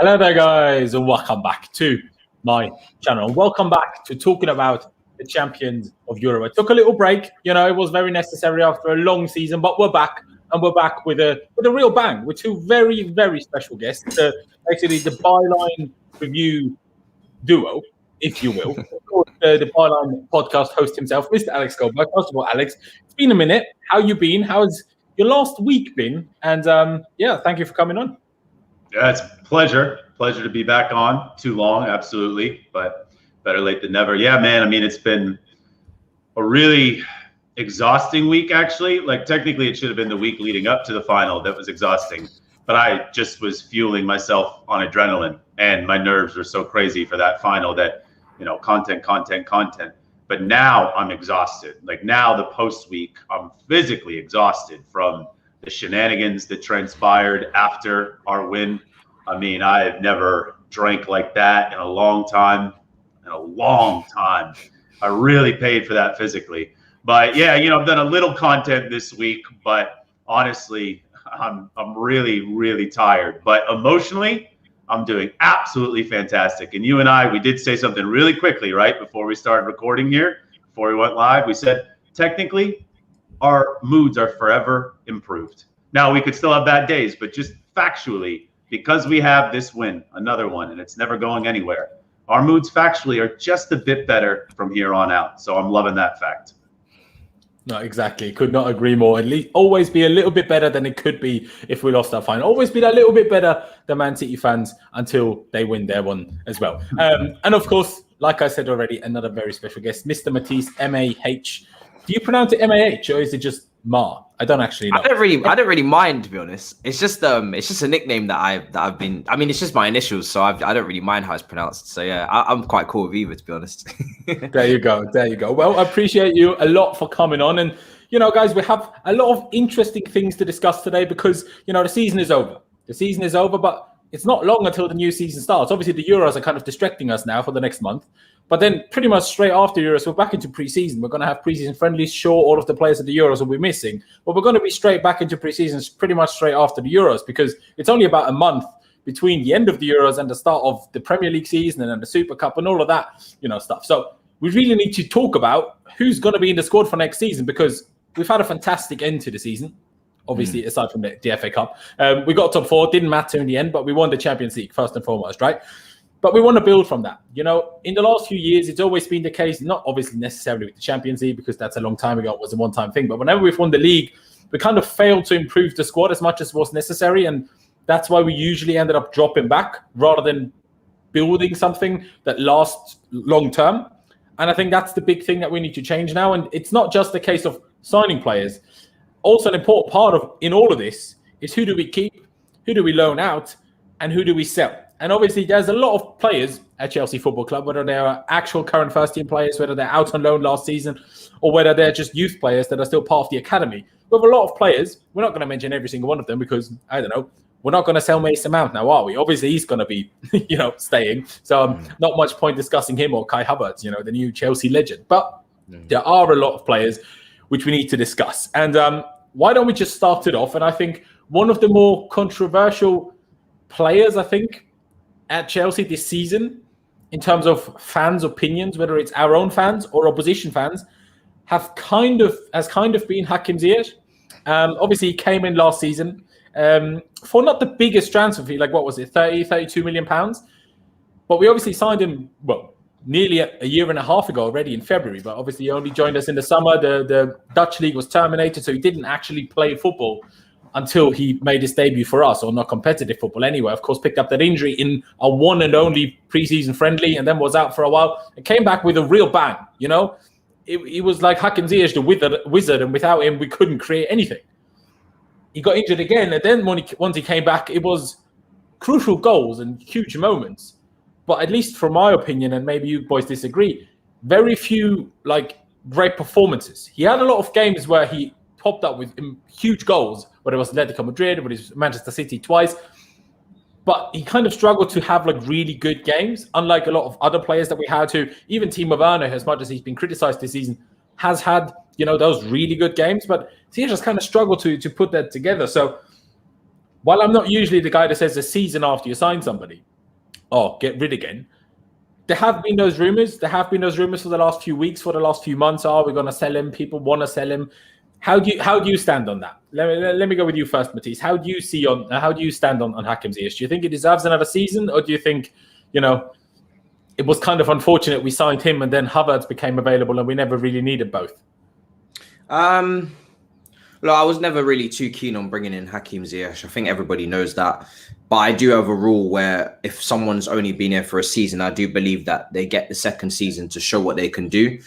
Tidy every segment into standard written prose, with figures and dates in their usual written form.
Hello there, guys, and welcome back to my channel. Welcome back to talking about the champions of Europe. I took a little break. It was very necessary after a long season, but we're back, and we're back with a real bang with two very, very special guests. Actually, the Byline review duo, if you will. Of course, the Byline podcast host himself, Mr. Alex Goldberg. First of all, Alex, it's been a minute. How you been? How's your last week been? And thank you for coming on. Yeah, it's a pleasure to be back on. Too long, absolutely, but better late than never. Yeah, man, I mean, it's been a really exhausting week, actually. Like, technically, it should have been the week leading up to the final that was exhausting, but I just was fueling myself on adrenaline, and my nerves were so crazy for that final that, content. But now I'm exhausted. Like, now the post week, I'm physically exhausted from the shenanigans that transpired after our win. I mean, I've never drank like that in a long time. I really paid for that physically. But yeah, I've done a little content this week, but honestly, I'm really, really tired. But emotionally, I'm doing absolutely fantastic. And you and I, we did say something really quickly, right? Before we started recording here, before we went live, we said, technically, our moods are forever improved. Now, we could still have bad days, but just factually, because we have this win, another one, and it's never going anywhere, our moods factually are just a bit better from here on out. So I'm loving that fact. No, exactly. Could not agree more. At least always be a little bit better than it could be if we lost our final. Always be that little bit better than Man City fans until they win their one as well. And of course, like I said already, another very special guest, Mr. Matisse, M-A-H. Do you pronounce it M-A-H or is it just Ma? I don't actually know. I don't really mind, to be honest. It's just a nickname that I've been. I mean, it's just my initials, so I don't really mind how it's pronounced. So yeah, I'm quite cool with either, to be honest. There you go. Well, I appreciate you a lot for coming on, and guys, we have a lot of interesting things to discuss today because the season is over. But it's not long until the new season starts. Obviously, the Euros are kind of distracting us now for the next month. But then pretty much straight after Euros, we're back into pre-season. We're going to have pre-season friendlies. Sure, all of the players at the Euros will be missing. But we're going to be straight back into pre-season pretty much straight after the Euros because it's only about a month between the end of the Euros and the start of the Premier League season and then the Super Cup and all of that, stuff. So we really need to talk about who's going to be in the squad for next season because we've had a fantastic end to the season. Obviously, aside from the FA Cup. We got top four. Didn't matter in the end, but we won the Champions League first and foremost, right? But we want to build from that. In the last few years, it's always been the case, not obviously necessarily with the Champions League, because that's a long time ago. It was a one-time thing. But whenever we've won the league, we kind of failed to improve the squad as much as was necessary. And that's why we usually ended up dropping back rather than building something that lasts long-term. And I think that's the big thing that we need to change now. And it's not just a case of signing players. Also, an important part in all of this is who do we keep, who do we loan out, and who do we sell? And obviously, there's a lot of players at Chelsea Football Club, whether they're actual current first-team players, whether they're out on loan last season, or whether they're just youth players that are still part of the academy. We have a lot of players. We're not going to mention every single one of them because, I don't know, we're not going to sell Mason Mount now, are we? Obviously, he's going to be, staying. So not much point discussing him or Kai Havertz, the new Chelsea legend. But there are a lot of players which we need to discuss. And why don't we just start it off? And I think one of the more controversial players, at Chelsea this season, in terms of fans' opinions, whether it's our own fans or opposition fans, has kind of been Hakim Ziyech. Obviously, he came in last season for not the biggest transfer fee, like what was it, 32 million pounds? But we obviously signed him, nearly a year and a half ago already in February. But obviously, he only joined us in the summer. The Dutch league was terminated, so he didn't actually play football until he made his debut for us, or not competitive football anyway. Of course, picked up that injury in a one and only preseason friendly and then was out for a while and came back with a real bang, It was like Hakim Ziyech, the wizard, and without him, we couldn't create anything. He got injured again, and then once he came back, it was crucial goals and huge moments. But at least from my opinion, and maybe you boys disagree, very few, great performances. He had a lot of games where he popped up with huge goals, whether it was Atletico Madrid, whether it was Manchester City twice. But he kind of struggled to have really good games, unlike a lot of other players that we had who, even Timo Werner, as much as he's been criticized this season, has had, those really good games. But he just kind of struggled to put that together. So while I'm not usually the guy that says a season after you sign somebody, oh, get rid again. There have been those rumors. There have been those rumors for the last few weeks, for the last few months. Oh, we're going to sell him. People want to sell him. How do you stand on that? Let me go with you first, Matisse. How do you stand on Hakim Ziyech? Do you think he deserves another season, or do you think, it was kind of unfortunate we signed him and then Havertz became available and we never really needed both? Look, I was never really too keen on bringing in Hakim Ziyech. I think everybody knows that. But I do have a rule where if someone's only been here for a season, I do believe that they get the second season to show what they can do.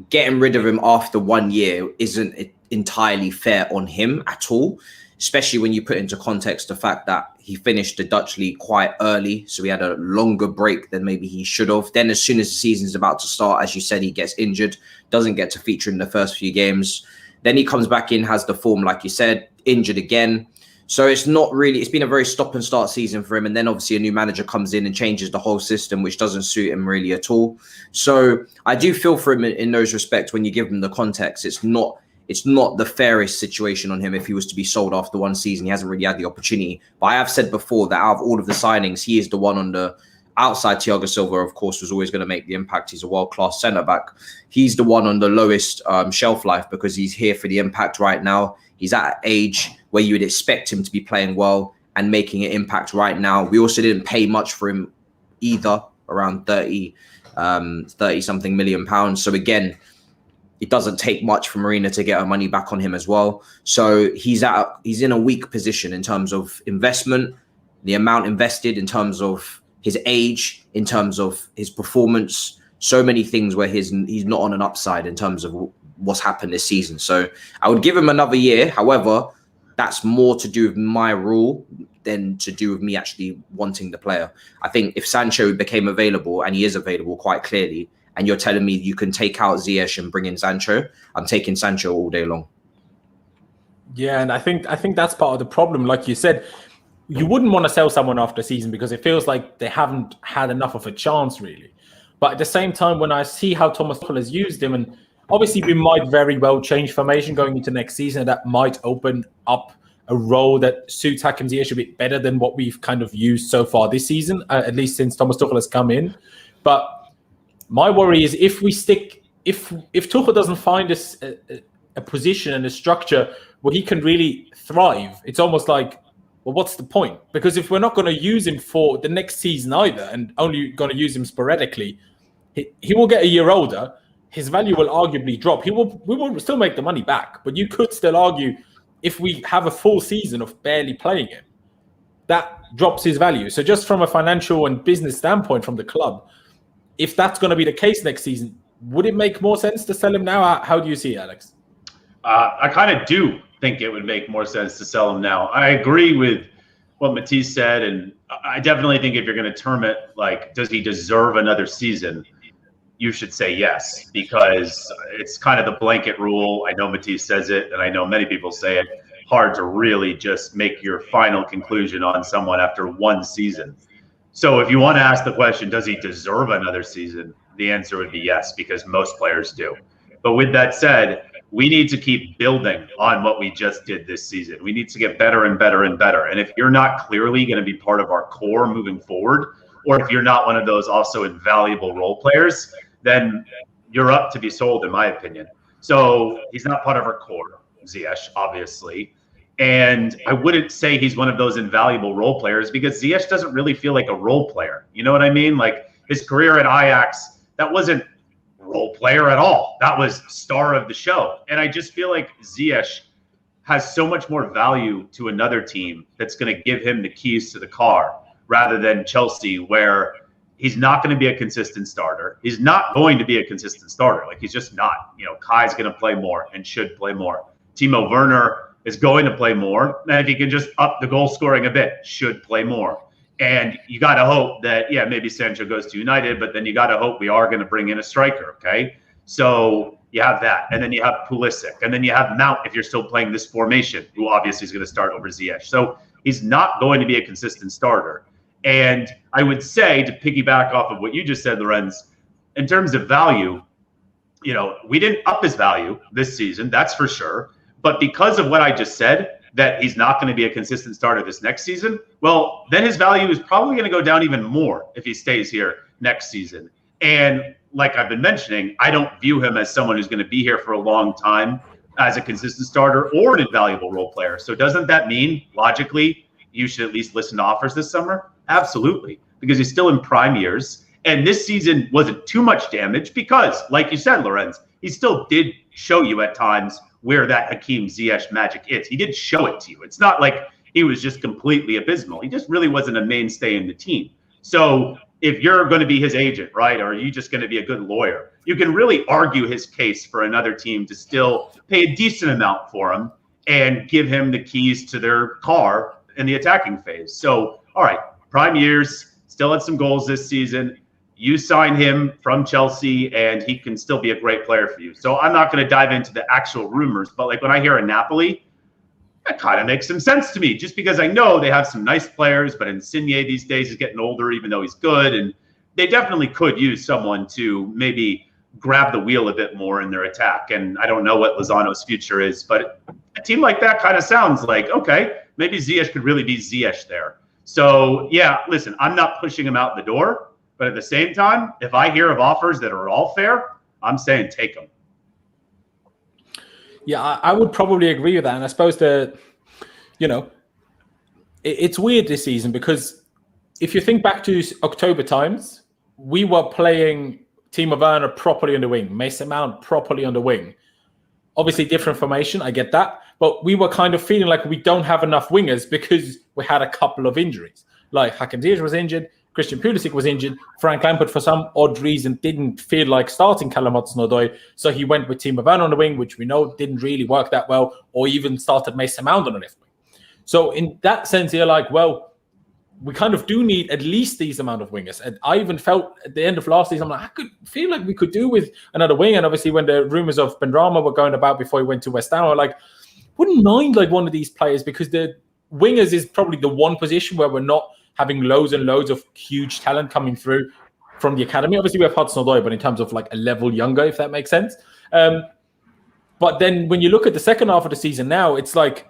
Getting rid of him after 1 year isn't entirely fair on him at all, especially when you put into context the fact that he finished the Dutch league quite early. So he had a longer break than maybe he should have. Then as soon as the season's about to start, as you said, he gets injured, doesn't get to feature in the first few games. Then he comes back in, has the form, like you said, injured again. So it's been a very stop and start season for him. And then obviously a new manager comes in and changes the whole system, which doesn't suit him really at all. So I do feel for him in those respects when you give him the context. It's not the fairest situation on him if he was to be sold after one season. He hasn't really had the opportunity. But I have said before that out of all of the signings, he is the one on the outside. Thiago Silva, of course, was always going to make the impact. He's a world-class centre-back. He's the one on the lowest shelf life because he's here for the impact right now. He's at an age where you would expect him to be playing well and making an impact right now. We also didn't pay much for him either, around 30-something million pounds. So again, it doesn't take much for Marina to get her money back on him as well. So he's in a weak position in terms of investment, the amount invested, in terms of his age, in terms of his performance, so many things where he's not on an upside in terms of what's happened this season. So I would give him another year. However, that's more to do with my rule than to do with me actually wanting the player. I think if Sancho became available, and he is available quite clearly, and you're telling me you can take out Ziyech and bring in Sancho, I'm taking Sancho all day long. Yeah, and I think that's part of the problem. Like you said, you wouldn't want to sell someone after a season because it feels like they haven't had enough of a chance, really. But at the same time, when I see how Thomas Tuchel has used him, and obviously we might very well change formation going into next season, and that might open up a role that suits Hakim Ziyech a bit better than what we've kind of used so far this season, at least since Thomas Tuchel has come in. But my worry is if Tuchel doesn't find us a position and a structure where he can really thrive, it's almost like, well, what's the point? Because if we're not going to use him for the next season either, and only going to use him sporadically, he will get a year older. His value will arguably drop. We will still make the money back, but you could still argue if we have a full season of barely playing him, that drops his value. So just from a financial and business standpoint from the club, if that's going to be the case next season, would it make more sense to sell him now? How do you see it, Alex? I kind of do think it would make more sense to sell him now. I agree with what Matisse said, and I definitely think if you're going to term it like, does he deserve another season, you should say yes, because it's kind of the blanket rule. I know Matisse says it, and I know many people say it. Hard to really just make your final conclusion on someone after one season. So if you want to ask the question, does he deserve another season? The answer would be yes, because most players do. But with that said, we need to keep building on what we just did this season. We need to get better and better and better. And if you're not clearly going to be part of our core moving forward, or if you're not one of those also invaluable role players, then you're up to be sold, in my opinion. So he's not part of our core, Ziyech, obviously. And I wouldn't say he's one of those invaluable role players because Ziyech doesn't really feel like a role player. You know what I mean? Like his career at Ajax, that wasn't role player at all. That was star of the show. And I just feel like Ziyech has so much more value to another team that's going to give him the keys to the car rather than Chelsea, where he's not going to be a consistent starter. He's not going to be a consistent starter. Like he's just not. You know, Kai's going to play more and should play more. Timo Werner is going to play more. And if he can just up the goal scoring a bit, should play more. And you got to hope that, yeah, maybe Sancho goes to United, but then you got to hope we are going to bring in a striker, okay? So you have that. And then you have Pulisic. And then you have Mount if you're still playing this formation, who obviously is going to start over Ziyech. So he's not going to be a consistent starter. And I would say, to piggyback off of what you just said, Laurenz, in terms of value, you know, we didn't up his value this season, that's for sure. But because of what I just said, that he's not going to be a consistent starter this next season, well, then his value is probably going to go down even more if he stays here next season. And like I've been mentioning, I don't view him as someone who's going to be here for a long time as a consistent starter or an invaluable role player. So doesn't that mean, logically, you should at least listen to offers this summer? Absolutely, because he's still in prime years. And this season wasn't too much damage because, like you said, Laurenz, he still did show you at times where that Hakim Ziyech magic is. He did show it to you. It's not like he was just completely abysmal. He just really wasn't a mainstay in the team. So if you're going to be his agent, right, or are you just going to be a good lawyer, you can really argue his case for another team to still pay a decent amount for him and give him the keys to their car in the attacking phase. So, all right, prime years, still had some goals this season. You sign him from Chelsea and he can still be a great player for you. So I'm not going to dive into the actual rumors, but like when I hear a Napoli, that kind of makes some sense to me, just because I know they have some nice players, but Insigne these days is getting older, even though he's good. And they definitely could use someone to maybe grab the wheel a bit more in their attack. And I don't know what Lozano's future is, but a team like that kind of sounds like, okay, maybe Ziyech could really be Ziyech there. So yeah, listen, I'm not pushing him out the door, but at the same time, if I hear of offers that are all fair, I'm saying take them. Yeah, I would probably agree with that. And I suppose it's weird this season because if you think back to October times, we were playing Timo Werner properly on the wing, Mason Mount properly on the wing. Obviously different formation, I get that. But we were kind of feeling like we don't have enough wingers because we had a couple of injuries. Like Hakim Ziyech was injured, Christian Pulisic was injured. Frank Lampard, for some odd reason, didn't feel like starting Callum Hudson-Odoi, so he went with Timo Werner on the wing, which we know didn't really work that well, or even started Mason Mount on the left wing. So in that sense, you're like, well, we kind of do need at least these amount of wingers. And I even felt at the end of last season, I'm like, I could feel like we could do with another wing. And obviously when the rumours of Benrahma were going about before he went to West Ham, I was like, wouldn't mind like one of these players, because the wingers is probably the one position where we're not having loads and loads of huge talent coming through from the academy. Obviously, we have Hudson-Odoi, but in terms of like a level younger, if that makes sense. But then when you look at the second half of the season now, it's like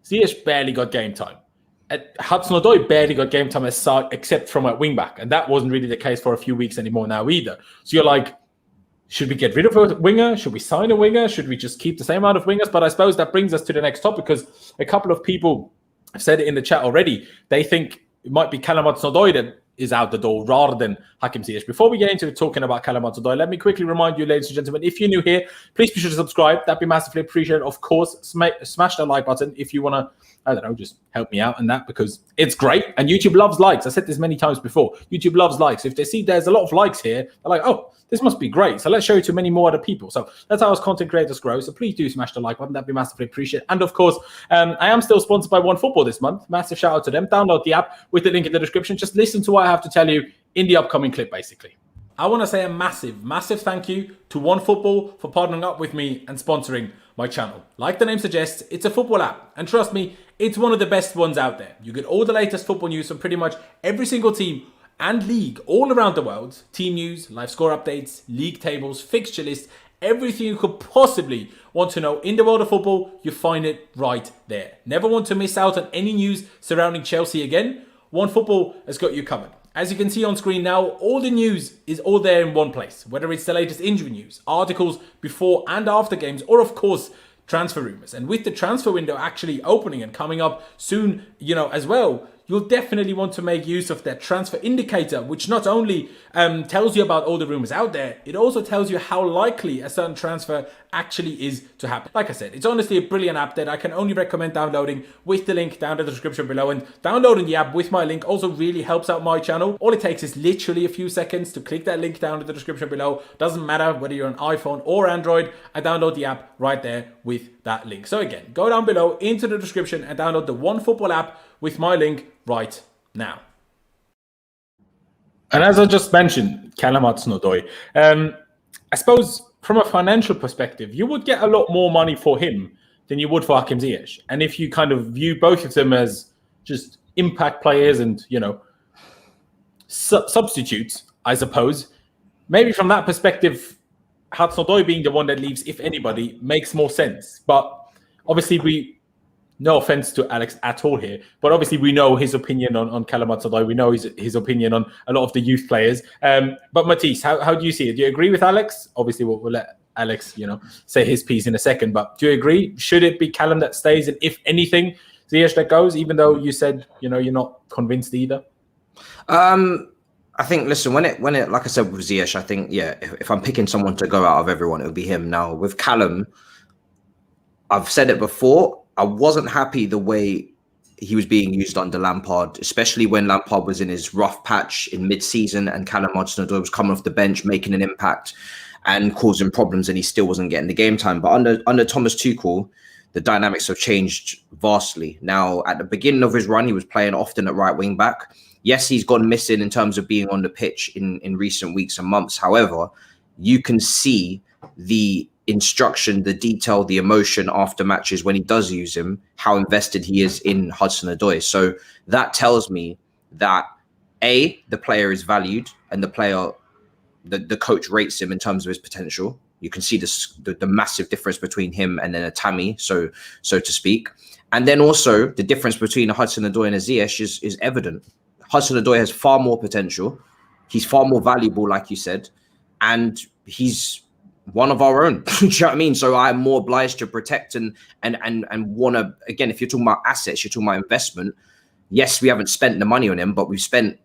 Ziyech barely got game time. Hudson-Odoi barely got game time except from at wing-back. And that wasn't really the case for a few weeks anymore now either. So you're like, should we get rid of a winger? Should we sign a winger? Should we just keep the same amount of wingers? But I suppose that brings us to the next topic, because a couple of people have said it in the chat already. They think it might be Callum Hudson-Odoi that is out the door rather than Hakim Ziyech. Before we get into talking about Callum Hudson-Odoi, let me quickly remind you, ladies and gentlemen, if you're new here, please be sure to subscribe. That'd be massively appreciated. Of course, smash that like button if you want to, I don't know, just help me out in that, because it's great. And YouTube loves likes. I said this many times before. YouTube loves likes. If they see there's a lot of likes here, they're like, oh, this must be great. So let's show it to many more other people. So that's how us content creators grow. So please do smash the like button. That'd be massively appreciated. And of course, I am still sponsored by OneFootball this month. Massive shout out to them. Download the app with the link in the description. Just listen to what I have to tell you in the upcoming clip, basically. I want to say a massive thank you to OneFootball for partnering up with me and sponsoring my channel. Like the name suggests, it's a football app. And trust me, it's one of the best ones out there. You get all the latest football news from pretty much every single team and league all around the world. Team news, live score updates, league tables, fixture lists, everything you could possibly want to know in the world of football, you find it right there. Never want to miss out on any news surrounding Chelsea again? OneFootball has got you covered. As you can see on screen now, all the news is all there in one place. Whether it's the latest injury news, articles before and after games, or of course, transfer rumors. And with the transfer window actually opening and coming up soon, as well, you'll definitely want to make use of that transfer indicator, which not only tells you about all the rumors out there, it also tells you how likely a certain transfer actually is to happen. Like I said, it's honestly a brilliant app that I can only recommend downloading with the link down in the description below. And downloading the app with my link also really helps out my channel. All it takes is literally a few seconds to click that link down in the description below. Doesn't matter whether you're on iPhone or Android, and download the app right there with that link. So again, go down below into the description and download the OneFootball app with my link right now. And as I just mentioned, Callum Hudson-Odoi, I suppose from a financial perspective, you would get a lot more money for him than you would for Hakim Ziyech. And if you kind of view both of them as just impact players and, substitutes, I suppose, maybe from that perspective, Hudson-Odoi being the one that leaves, if anybody, makes more sense. But obviously no offense to Alex at all here, but obviously we know his opinion on Callum Hudson-Odoi. We know his opinion on a lot of the youth players. But Matisse, how do you see it? Do you agree with Alex? Obviously, we'll let Alex, say his piece in a second. But do you agree? Should it be Callum that stays, and if anything, Ziyech that goes? Even though you said you're not convinced either. I think, listen, when it like I said with Ziyech, I think if I'm picking someone to go out of everyone, it would be him. Now with Callum, I've said it before. I wasn't happy the way he was being used under Lampard, especially when Lampard was in his rough patch in mid-season and Callum Hudson-Odoi was coming off the bench, making an impact and causing problems, and he still wasn't getting the game time. But under Thomas Tuchel, the dynamics have changed vastly. Now, at the beginning of his run, he was playing often at right wing back. Yes, he's gone missing in terms of being on the pitch in recent weeks and months. However, you can see the instruction, the detail, the emotion after matches when he does use him, how invested he is in Hudson-Odoi. So that tells me that the player is valued and the coach rates him in terms of his potential. You can see the massive difference between him and then a Tammy, so to speak. And then also the difference between a Hudson-Odoi and a Ziyech is evident. Hudson-Odoi has far more potential. He's far more valuable, like you said, and he's one of our own. Do you know what I mean? So I'm more obliged to protect and want to, again, if you're talking about assets, you're talking about investment. Yes, we haven't spent the money on him, but we've spent,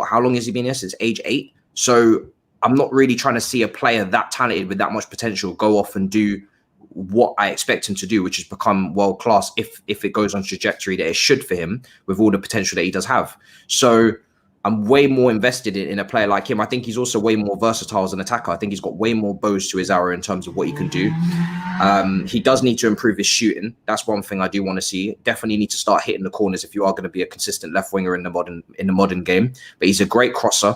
how long has he been here? Since age 8. So I'm not really trying to see a player that talented with that much potential go off and do what I expect him to do, which is become world-class if it goes on trajectory that it should for him with all the potential that he does have. So I'm way more invested in a player like him. I think he's also way more versatile as an attacker. I think he's got way more bows to his arrow in terms of what he can do. He does need to improve his shooting. That's one thing I do want to see. Definitely need to start hitting the corners if you are going to be a consistent left winger in the modern game. But he's a great crosser.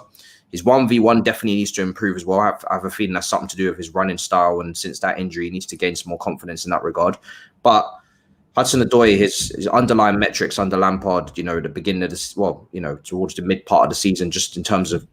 His 1v1 definitely needs to improve as well. I have a feeling that's something to do with his running style. And since that injury, he needs to gain some more confidence in that regard. But Hudson-Odoi, his underlying metrics under Lampard, at the beginning of this, towards the mid part of the season, just in terms of,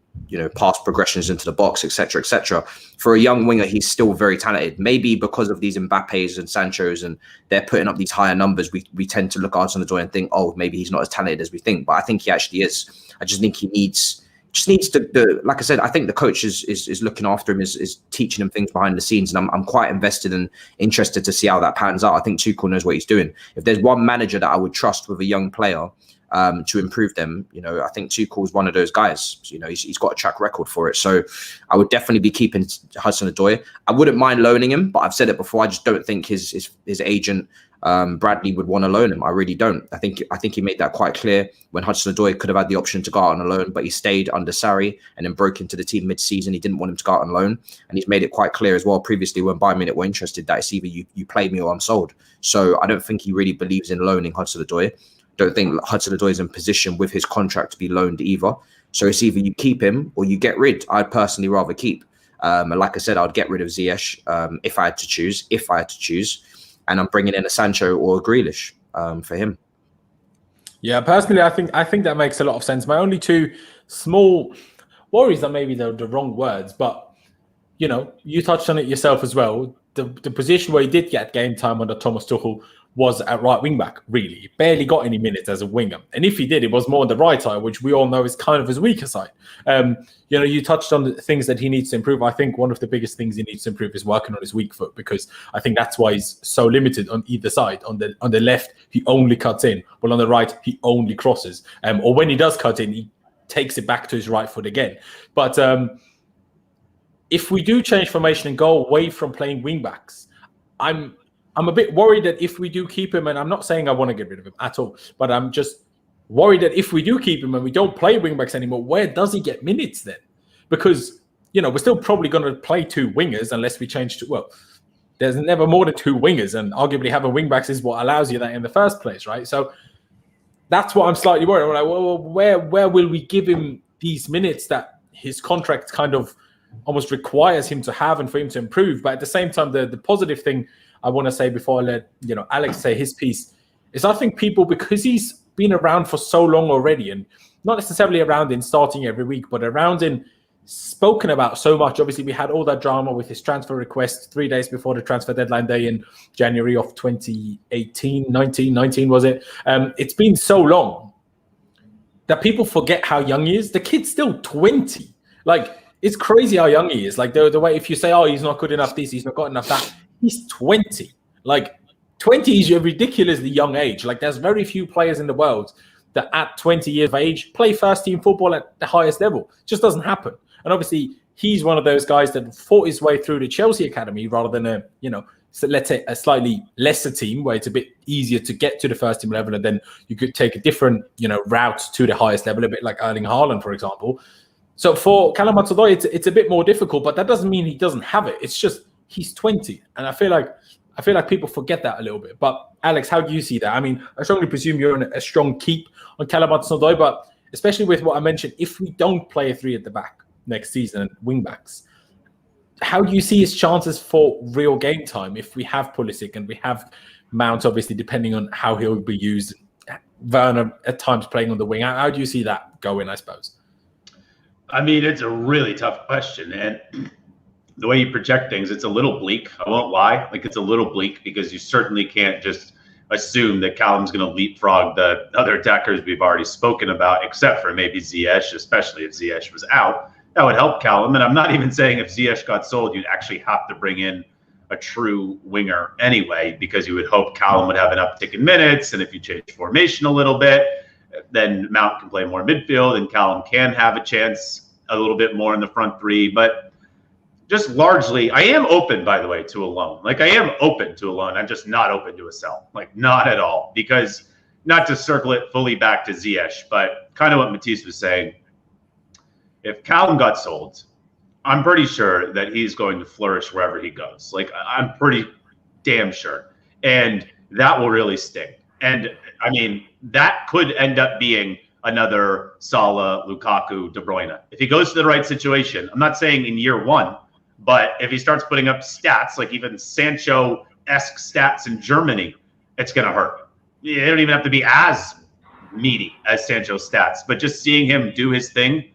past progressions into the box, etc. For a young winger, he's still very talented. Maybe because of these Mbappes and Sanchos and they're putting up these higher numbers, we tend to look at Hudson-Odoi and think, oh, maybe he's not as talented as we think. But I think he actually is. I just think he needs to, like I said, I think the coach is looking after him, is teaching him things behind the scenes, and I'm quite invested and interested to see how that pans out. I think Tuchel knows what he's doing. If there's one manager that I would trust with a young player to improve them, I think Tuchel is one of those guys. He's got a track record for it. So I would definitely be keeping Hudson-Odoi. I wouldn't mind loaning him, but I've said it before. I just don't think his agent Bradley would want to loan him. I really don't. I think he made that quite clear when Hudson-Odoi could have had the option to go out on a loan, but he stayed under Sarri and then broke into the team mid-season. He didn't want him to go out on loan, and he's made it quite clear as well previously when Bayern Munich were interested that it's either you play me or I'm sold. So I don't think he really believes in loaning Hudson-Odoi. Don't think Hudson-Odoi is in position with his contract to be loaned either. So it's either you keep him or you get rid. I'd personally rather keep. And like I said, I'd get rid of Ziyech if I had to choose. And I'm bringing in a Sancho or a Grealish for him. Yeah, personally, I think that makes a lot of sense. My only two small worries are maybe the wrong words, but you touched on it yourself as well. The position where he did get game time under Thomas Tuchel was at right wing back, really. He barely got any minutes as a winger. And if he did, it was more on the right side, which we all know is kind of his weaker side. You touched on the things that he needs to improve. I think one of the biggest things he needs to improve is working on his weak foot, because I think that's why he's so limited on either side. On the left, he only cuts in, while on the right, he only crosses. Or when he does cut in, he takes it back to his right foot again. But if we do change formation and go away from playing wing backs, I'm a bit worried that if we do keep him, and I'm not saying I want to get rid of him at all, but I'm just worried that if we do keep him and we don't play wingbacks anymore, where does he get minutes then? Because, we're still probably going to play two wingers unless we change to, there's never more than two wingers, and arguably having wingbacks is what allows you that in the first place, right? So that's what I'm slightly worried. I'm like, well, where will we give him these minutes that his contract kind of almost requires him to have and for him to improve? But at the same time, the positive thing I want to say before I let Alex say his piece is I think people, because he's been around for so long already, and not necessarily around in starting every week, but around in spoken about so much. Obviously, we had all that drama with his transfer request 3 days before the transfer deadline day in January of 2019 was it? It's been so long that people forget how young he is. The kid's still 20. Like, it's crazy how young he is. Like, the way, if you say, oh, he's not good enough this, he's not good enough that, he's 20. Like, 20 is a ridiculously young age. Like, there's very few players in the world that at 20 years of age play first-team football at the highest level. It just doesn't happen. And obviously, he's one of those guys that fought his way through the Chelsea academy rather than a, so let's say a slightly lesser team where it's a bit easier to get to the first team level, and then you could take a different, route to the highest level, a bit like Erling Haaland, for example. So for Callum Hudson-Odoi, it's a bit more difficult, but that doesn't mean he doesn't have it. It's just he's 20, and I feel like people forget that a little bit. But Alex, how do you see that? I mean, I strongly presume you're in a strong keep on Callum Hudson-Odoi, but especially with what I mentioned, if we don't play a 3 at the back next season and wing backs, how do you see his chances for real game time if we have Pulisic and we have Mount, obviously, depending on how he'll be used, Werner at times playing on the wing? How do you see that going, I suppose? I mean, it's a really tough question. And the way you project things, it's a little bleak. I won't lie. Like, it's a little bleak because you certainly can't just assume that Callum's going to leapfrog the other attackers we've already spoken about, except for maybe Ziyech, especially if Ziyech was out. That would help Callum. And I'm not even saying if Ziyech got sold, you'd actually have to bring in a true winger anyway, because you would hope Callum would have an uptick in minutes. And if you change formation a little bit, then Mount can play more midfield and Callum can have a chance a little bit more in the front three. But just largely, I am open, by the way, to a loan. Like, I am open to a loan. I'm just not open to a sell. Like, not at all. Because, not to circle it fully back to Ziyech, but kind of what Matisse was saying, if Callum got sold, I'm pretty sure that he's going to flourish wherever he goes. Like, I'm pretty damn sure. And that will really sting. And, I mean, that could end up being another Salah, Lukaku, De Bruyne. If he goes to the right situation, I'm not saying in year one, but if he starts putting up stats, like even Sancho-esque stats in Germany, it's going to hurt. They don't even have to be as meaty as Sancho's stats, but just seeing him do his thing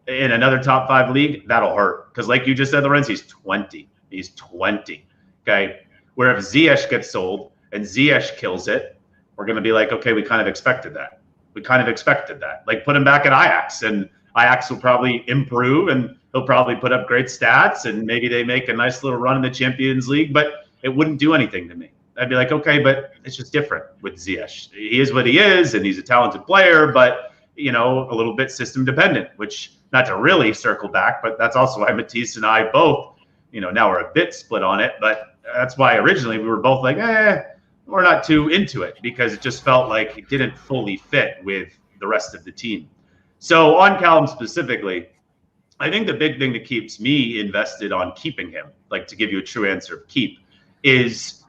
in another top 5 league, that'll hurt. Because like you just said, Laurenz, he's 20. He's 20. Okay. Where if Ziyech gets sold and Ziyech kills it, we're going to be like, okay, we kind of expected that. We kind of expected that. Like, put him back at Ajax, and Ajax will probably improve, and he'll probably put up great stats, and maybe they make a nice little run in the Champions League, but it wouldn't do anything to me. I'd be like, okay, but it's just different with Ziyech. He is what he is, and he's a talented player, but, a little bit system dependent, which, not to really circle back, but that's also why Matisse and I both, now we're a bit split on it, but that's why originally we were both like, we're not too into it, because it just felt like it didn't fully fit with the rest of the team. So on Callum specifically, I think the big thing that keeps me invested on keeping him, like to give you a true answer of keep, is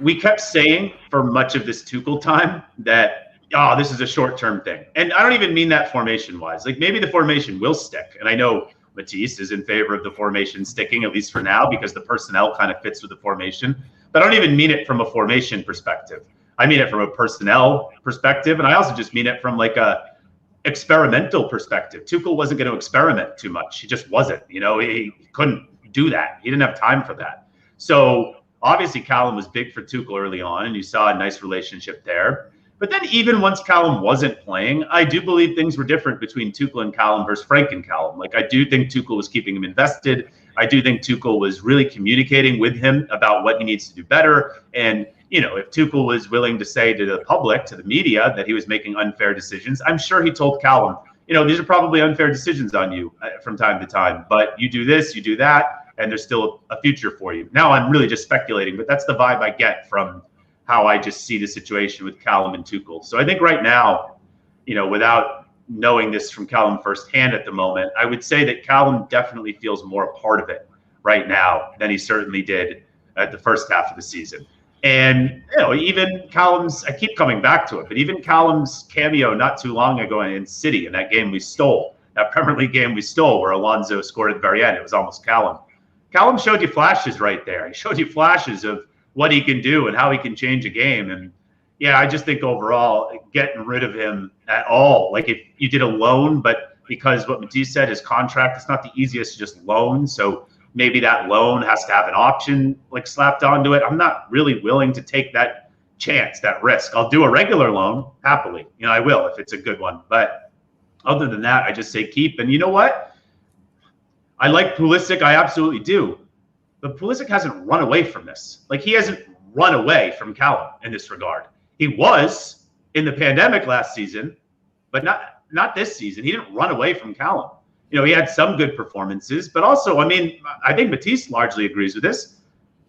we kept saying for much of this Tuchel time that, this is a short-term thing. And I don't even mean that formation-wise. Like, maybe the formation will stick. And I know Matisse is in favor of the formation sticking, at least for now, because the personnel kind of fits with the formation. But I don't even mean it from a formation perspective. I mean it from a personnel perspective. And I also just mean it from like a experimental perspective. Tuchel wasn't going to experiment too much. He just wasn't. He couldn't do that. He didn't have time for that. So obviously Callum was big for Tuchel early on, and you saw a nice relationship there. But then even once Callum wasn't playing, I do believe things were different between Tuchel and Callum versus Frank and Callum. Like, I do think Tuchel was keeping him invested. I do think Tuchel was really communicating with him about what he needs to do better. And, if Tuchel was willing to say to the public, to the media, that he was making unfair decisions, I'm sure he told Callum, these are probably unfair decisions on you from time to time, but you do this, you do that, and there's still a future for you. Now I'm really just speculating, but that's the vibe I get from how I just see the situation with Callum and Tuchel. So I think right now, without knowing this from Callum firsthand at the moment, I would say that Callum definitely feels more a part of it right now than he certainly did at the first half of the season. And, even Callum's, I keep coming back to it, but even Callum's cameo not too long ago in City, in that game we stole, that Premier League game we stole where Alonso scored at the very end, it was almost Callum. Callum showed you flashes right there. He showed you flashes of what he can do and how he can change a game. And yeah, I just think overall getting rid of him at all, like if you did a loan, but because what Matisse said, his contract, it's not the easiest to just loan. So maybe that loan has to have an option like slapped onto it. I'm not really willing to take that chance, that risk. I'll do a regular loan happily. I will if it's a good one. But other than that, I just say keep. And you know what? I like Pulisic. I absolutely do. But Pulisic hasn't run away from this. Like, he hasn't run away from Callum in this regard. He was in the pandemic last season, but not this season. He didn't run away from Callum. He had some good performances, but also, I think Matisse largely agrees with this.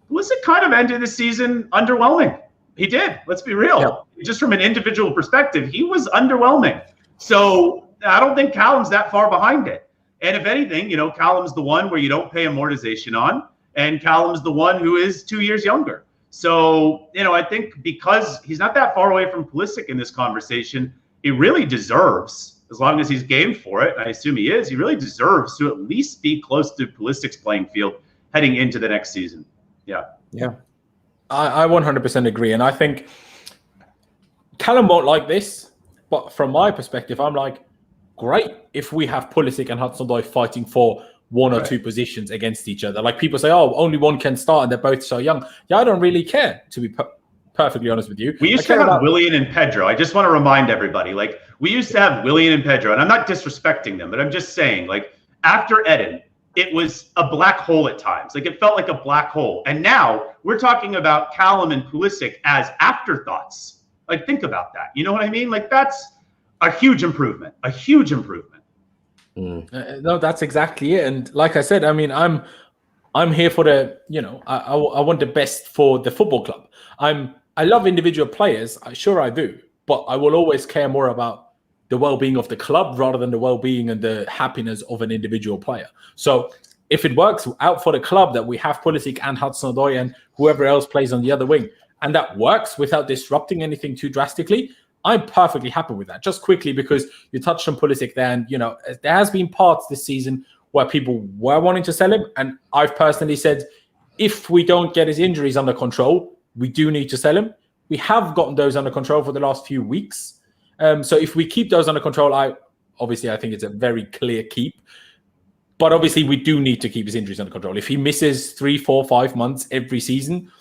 Pulisic kind of ended the season underwhelming. He did. Let's be real. Yeah. Just from an individual perspective, he was underwhelming. So I don't think Callum's that far behind it. And if anything, Callum's the one where you don't pay amortization on, and Callum's the one who is 2 years younger. So, I think because he's not that far away from Pulisic in this conversation, he really deserves, as long as he's game for it, and I assume he is, he really deserves to at least be close to Pulisic's playing field heading into the next season. Yeah. Yeah. I 100% agree. And I think Callum won't like this, but from my perspective, I'm like, great if we have Pulisic and Hudson-Odoi fighting for one or two positions against each other. Like, people say, oh, only one can start and they're both so young. Yeah, I don't really care, to be perfectly honest with you. We used to have Willian and Pedro. I just want to remind everybody, like, we used to have Willian and Pedro, and I'm not disrespecting them, but I'm just saying, like, after Eden, it was a black hole at times. Like, it felt like a black hole. And now we're talking about Callum and Pulisic as afterthoughts. Like, think about that. You know what I mean? Like, that's a huge improvement. A huge improvement. No, that's exactly it. And like I said, I'm here for the, I want the best for the football club. I love individual players. Sure, I do. But I will always care more about the well-being of the club rather than the well-being and the happiness of an individual player. So if it works out for the club that we have Pulisic and Hudson-Odoi and whoever else plays on the other wing, and that works without disrupting anything too drastically, I'm perfectly happy with that. Just quickly, because you touched on Pulisic there, and there has been parts this season where people were wanting to sell him, and I've personally said, if we don't get his injuries under control, we do need to sell him. We have gotten those under control for the last few weeks. So if we keep those under control, I think it's a very clear keep. But obviously, we do need to keep his injuries under control. If he misses 3, 4, 5 months every season,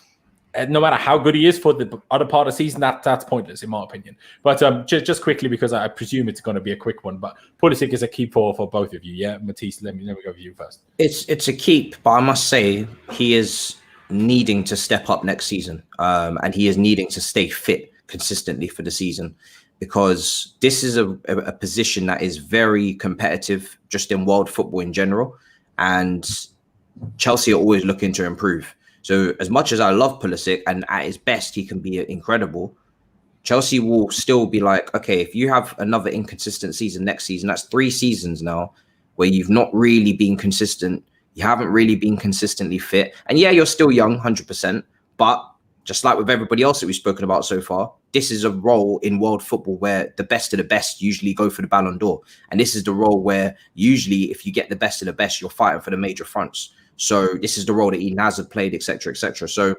no matter how good he is for the other part of the season, that's pointless in my opinion. But just quickly, because I presume it's going to be a quick one, but Pulisic is a keep for both of you. Yeah, Matisse, let me go with you first. It's a keep, but I must say he is needing to step up next season, and he is needing to stay fit consistently for the season, because this is a position that is very competitive just in world football in general, and Chelsea are always looking to improve. So as much as I love Pulisic, and at his best, he can be incredible, Chelsea will still be like, okay, if you have another inconsistent season next season, that's 3 seasons now where you've not really been consistent. You haven't really been consistently fit. And yeah, you're still young, 100%. But just like with everybody else that we've spoken about so far, this is a role in world football where the best of the best usually go for the Ballon d'Or. And this is the role where usually if you get the best of the best, you're fighting for the major fronts. So this is the role that Eden Hazard played, etc., etc. So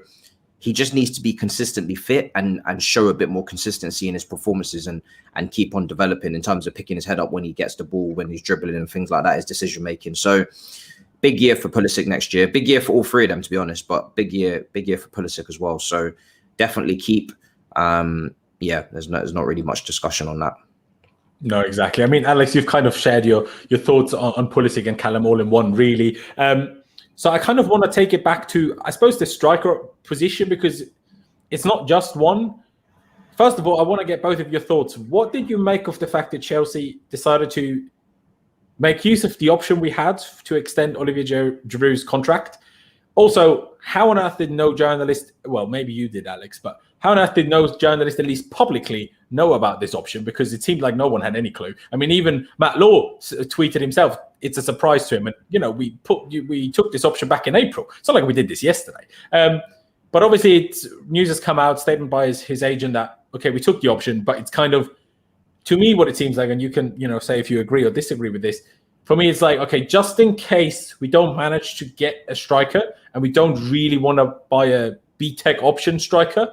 he just needs to be consistently fit and show a bit more consistency in his performances and keep on developing in terms of picking his head up when he gets the ball, when he's dribbling and things like that, his decision making. So big year for Pulisic next year. Big year for all 3 of them, to be honest, but big year for Pulisic as well. So definitely keep. There's not really much discussion on that. No, exactly. I mean, Alex, you've kind of shared your thoughts on Pulisic and Callum all in one, really. So I kind of want to take it back to, I suppose, the striker position, because it's not just one. First of all, I want to get both of your thoughts. What did you make of the fact that Chelsea decided to make use of the option we had to extend Olivier Giroud's contract? Also, how on earth did no journalist, well, maybe you did, Alex, but how on earth did no journalist at least publicly know about this option? Because it seemed like no one had any clue. I mean, even Matt Law tweeted himself, it's a surprise to him. And, we took this option back in April. It's not like we did this yesterday. But obviously, news has come out, statement by his agent that, okay, we took the option, but it's kind of, to me, what it seems like, and you can, say if you agree or disagree with this, for me, it's like, okay, just in case we don't manage to get a striker and we don't really want to buy a B-Tech option striker,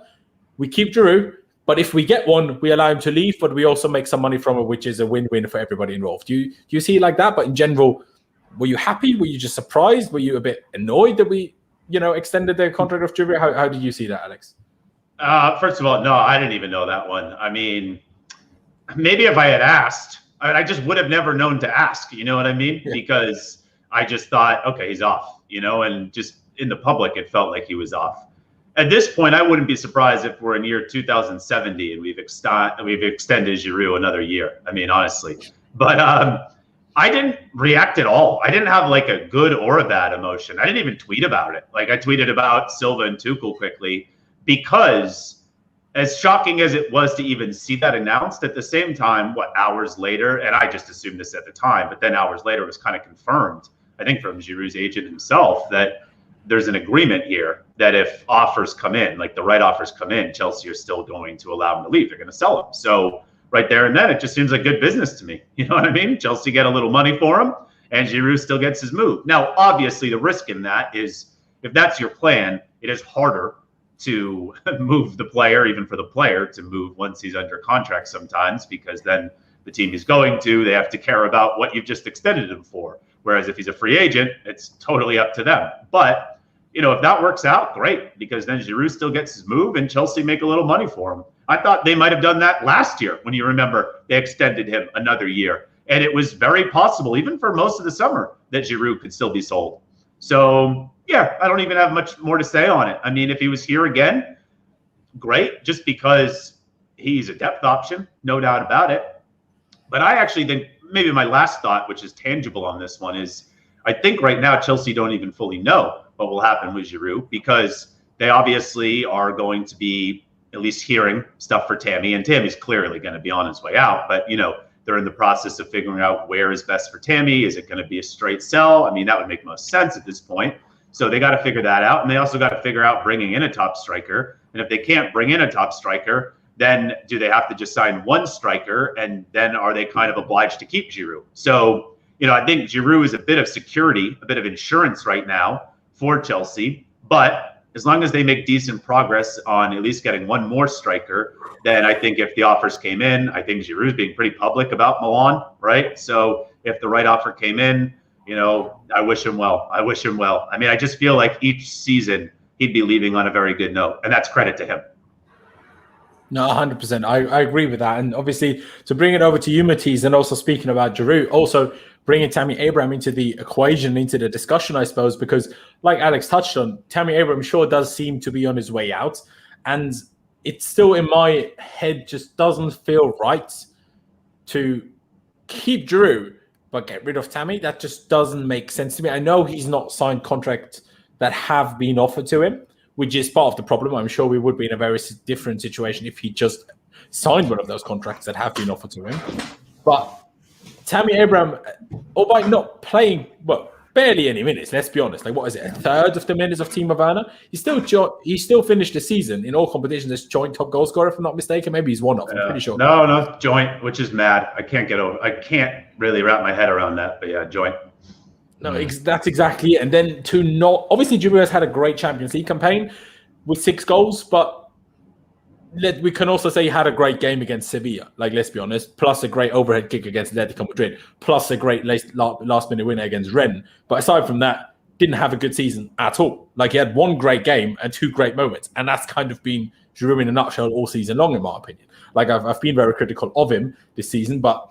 we keep Giroud, But if we get one, we allow him to leave, but we also make some money from it, which is a win-win for everybody involved. Do you see it like that? But in general, were you happy? Were you just surprised? Were you a bit annoyed that we, extended the contract of Giroud? How did you see that, Alex? First of all, no, I didn't even know that one. I mean, maybe if I had asked, I just would have never known to ask. You know what I mean? Yeah. Because I just thought, okay, he's off, and just in the public, it felt like he was off. At this point, I wouldn't be surprised if we're in year 2070 and we've extended Giroud another year. I mean, honestly. But I didn't react at all. I didn't have like a good or a bad emotion. I didn't even tweet about it. Like I tweeted about Silva and Tuchel quickly because as shocking as it was to even see that announced, at the same time, hours later, and I just assumed this at the time, but then hours later it was kind of confirmed, I think from Giroud's agent himself, that there's an agreement here that if offers come in, like the right offers come in, Chelsea are still going to allow him to leave. They're going to sell him. So right there and then, it just seems like good business to me. You know what I mean? Chelsea get a little money for him, and Giroud still gets his move. Now, obviously, the risk in that is if that's your plan, it is harder to move the player, even for the player to move once he's under contract sometimes, because then the team he's going to, they have to care about what you've just extended him for. Whereas if he's a free agent, it's totally up to them. But, if that works out, great, because then Giroud still gets his move and Chelsea make a little money for him. I thought they might have done that last year when you remember they extended him another year. And it was very possible, even for most of the summer, that Giroud could still be sold. So, yeah, I don't even have much more to say on it. I mean, if he was here again, great, just because he's a depth option, no doubt about it. But I actually think maybe my last thought, which is tangible on this one, is I think right now Chelsea don't even fully know what will happen with Giroud, because they obviously are going to be at least hearing stuff for Tammy, and Tammy's clearly going to be on his way out. But, they're in the process of figuring out where is best for Tammy. Is it going to be a straight sell? I mean, that would make most sense at this point. So they got to figure that out. And they also got to figure out bringing in a top striker. And if they can't bring in a top striker, then do they have to just sign one striker? And then are they kind of obliged to keep Giroud? So, I think Giroud is a bit of security, a bit of insurance right now for Chelsea. But as long as they make decent progress on at least getting one more striker, then I think if the offers came in, I think Giroud's being pretty public about Milan, right? So if the right offer came in, I wish him well. I wish him well. I mean, I just feel like each season he'd be leaving on a very good note, and that's credit to him. No, 100%. I agree with that. And obviously, to bring it over to you, Matisse, and also speaking about Giroud, also bringing Tammy Abraham into the equation, into the discussion, I suppose, because like Alex touched on, Tammy Abraham sure does seem to be on his way out. And it's still in my head just doesn't feel right to keep Giroud but get rid of Tammy. That just doesn't make sense to me. I know he's not signed contracts that have been offered to him, which is part of the problem. I'm sure we would be in a very different situation if he just signed one of those contracts that have been offered to him. But Tammy Abraham, albeit not playing, barely any minutes, let's be honest. Like, what is it, a third of the minutes of Timo Werner? He still finished the season in all competitions as joint top goal scorer, if I'm not mistaken. Maybe he's one of them, I'm pretty sure. No, joint, which is mad. I can't really wrap my head around that, but yeah, joint. No, that's exactly it. And then obviously Giroud has had a great Champions League campaign with 6 goals, but we can also say he had a great game against Sevilla, like, let's be honest, plus a great overhead kick against Atletico Madrid, plus a great last-minute winner against Rennes. But aside from that, didn't have a good season at all. Like, he had 1 great game and 2 great moments, and that's kind of been Giroud in a nutshell all season long, in my opinion. Like, I've been very critical of him this season, but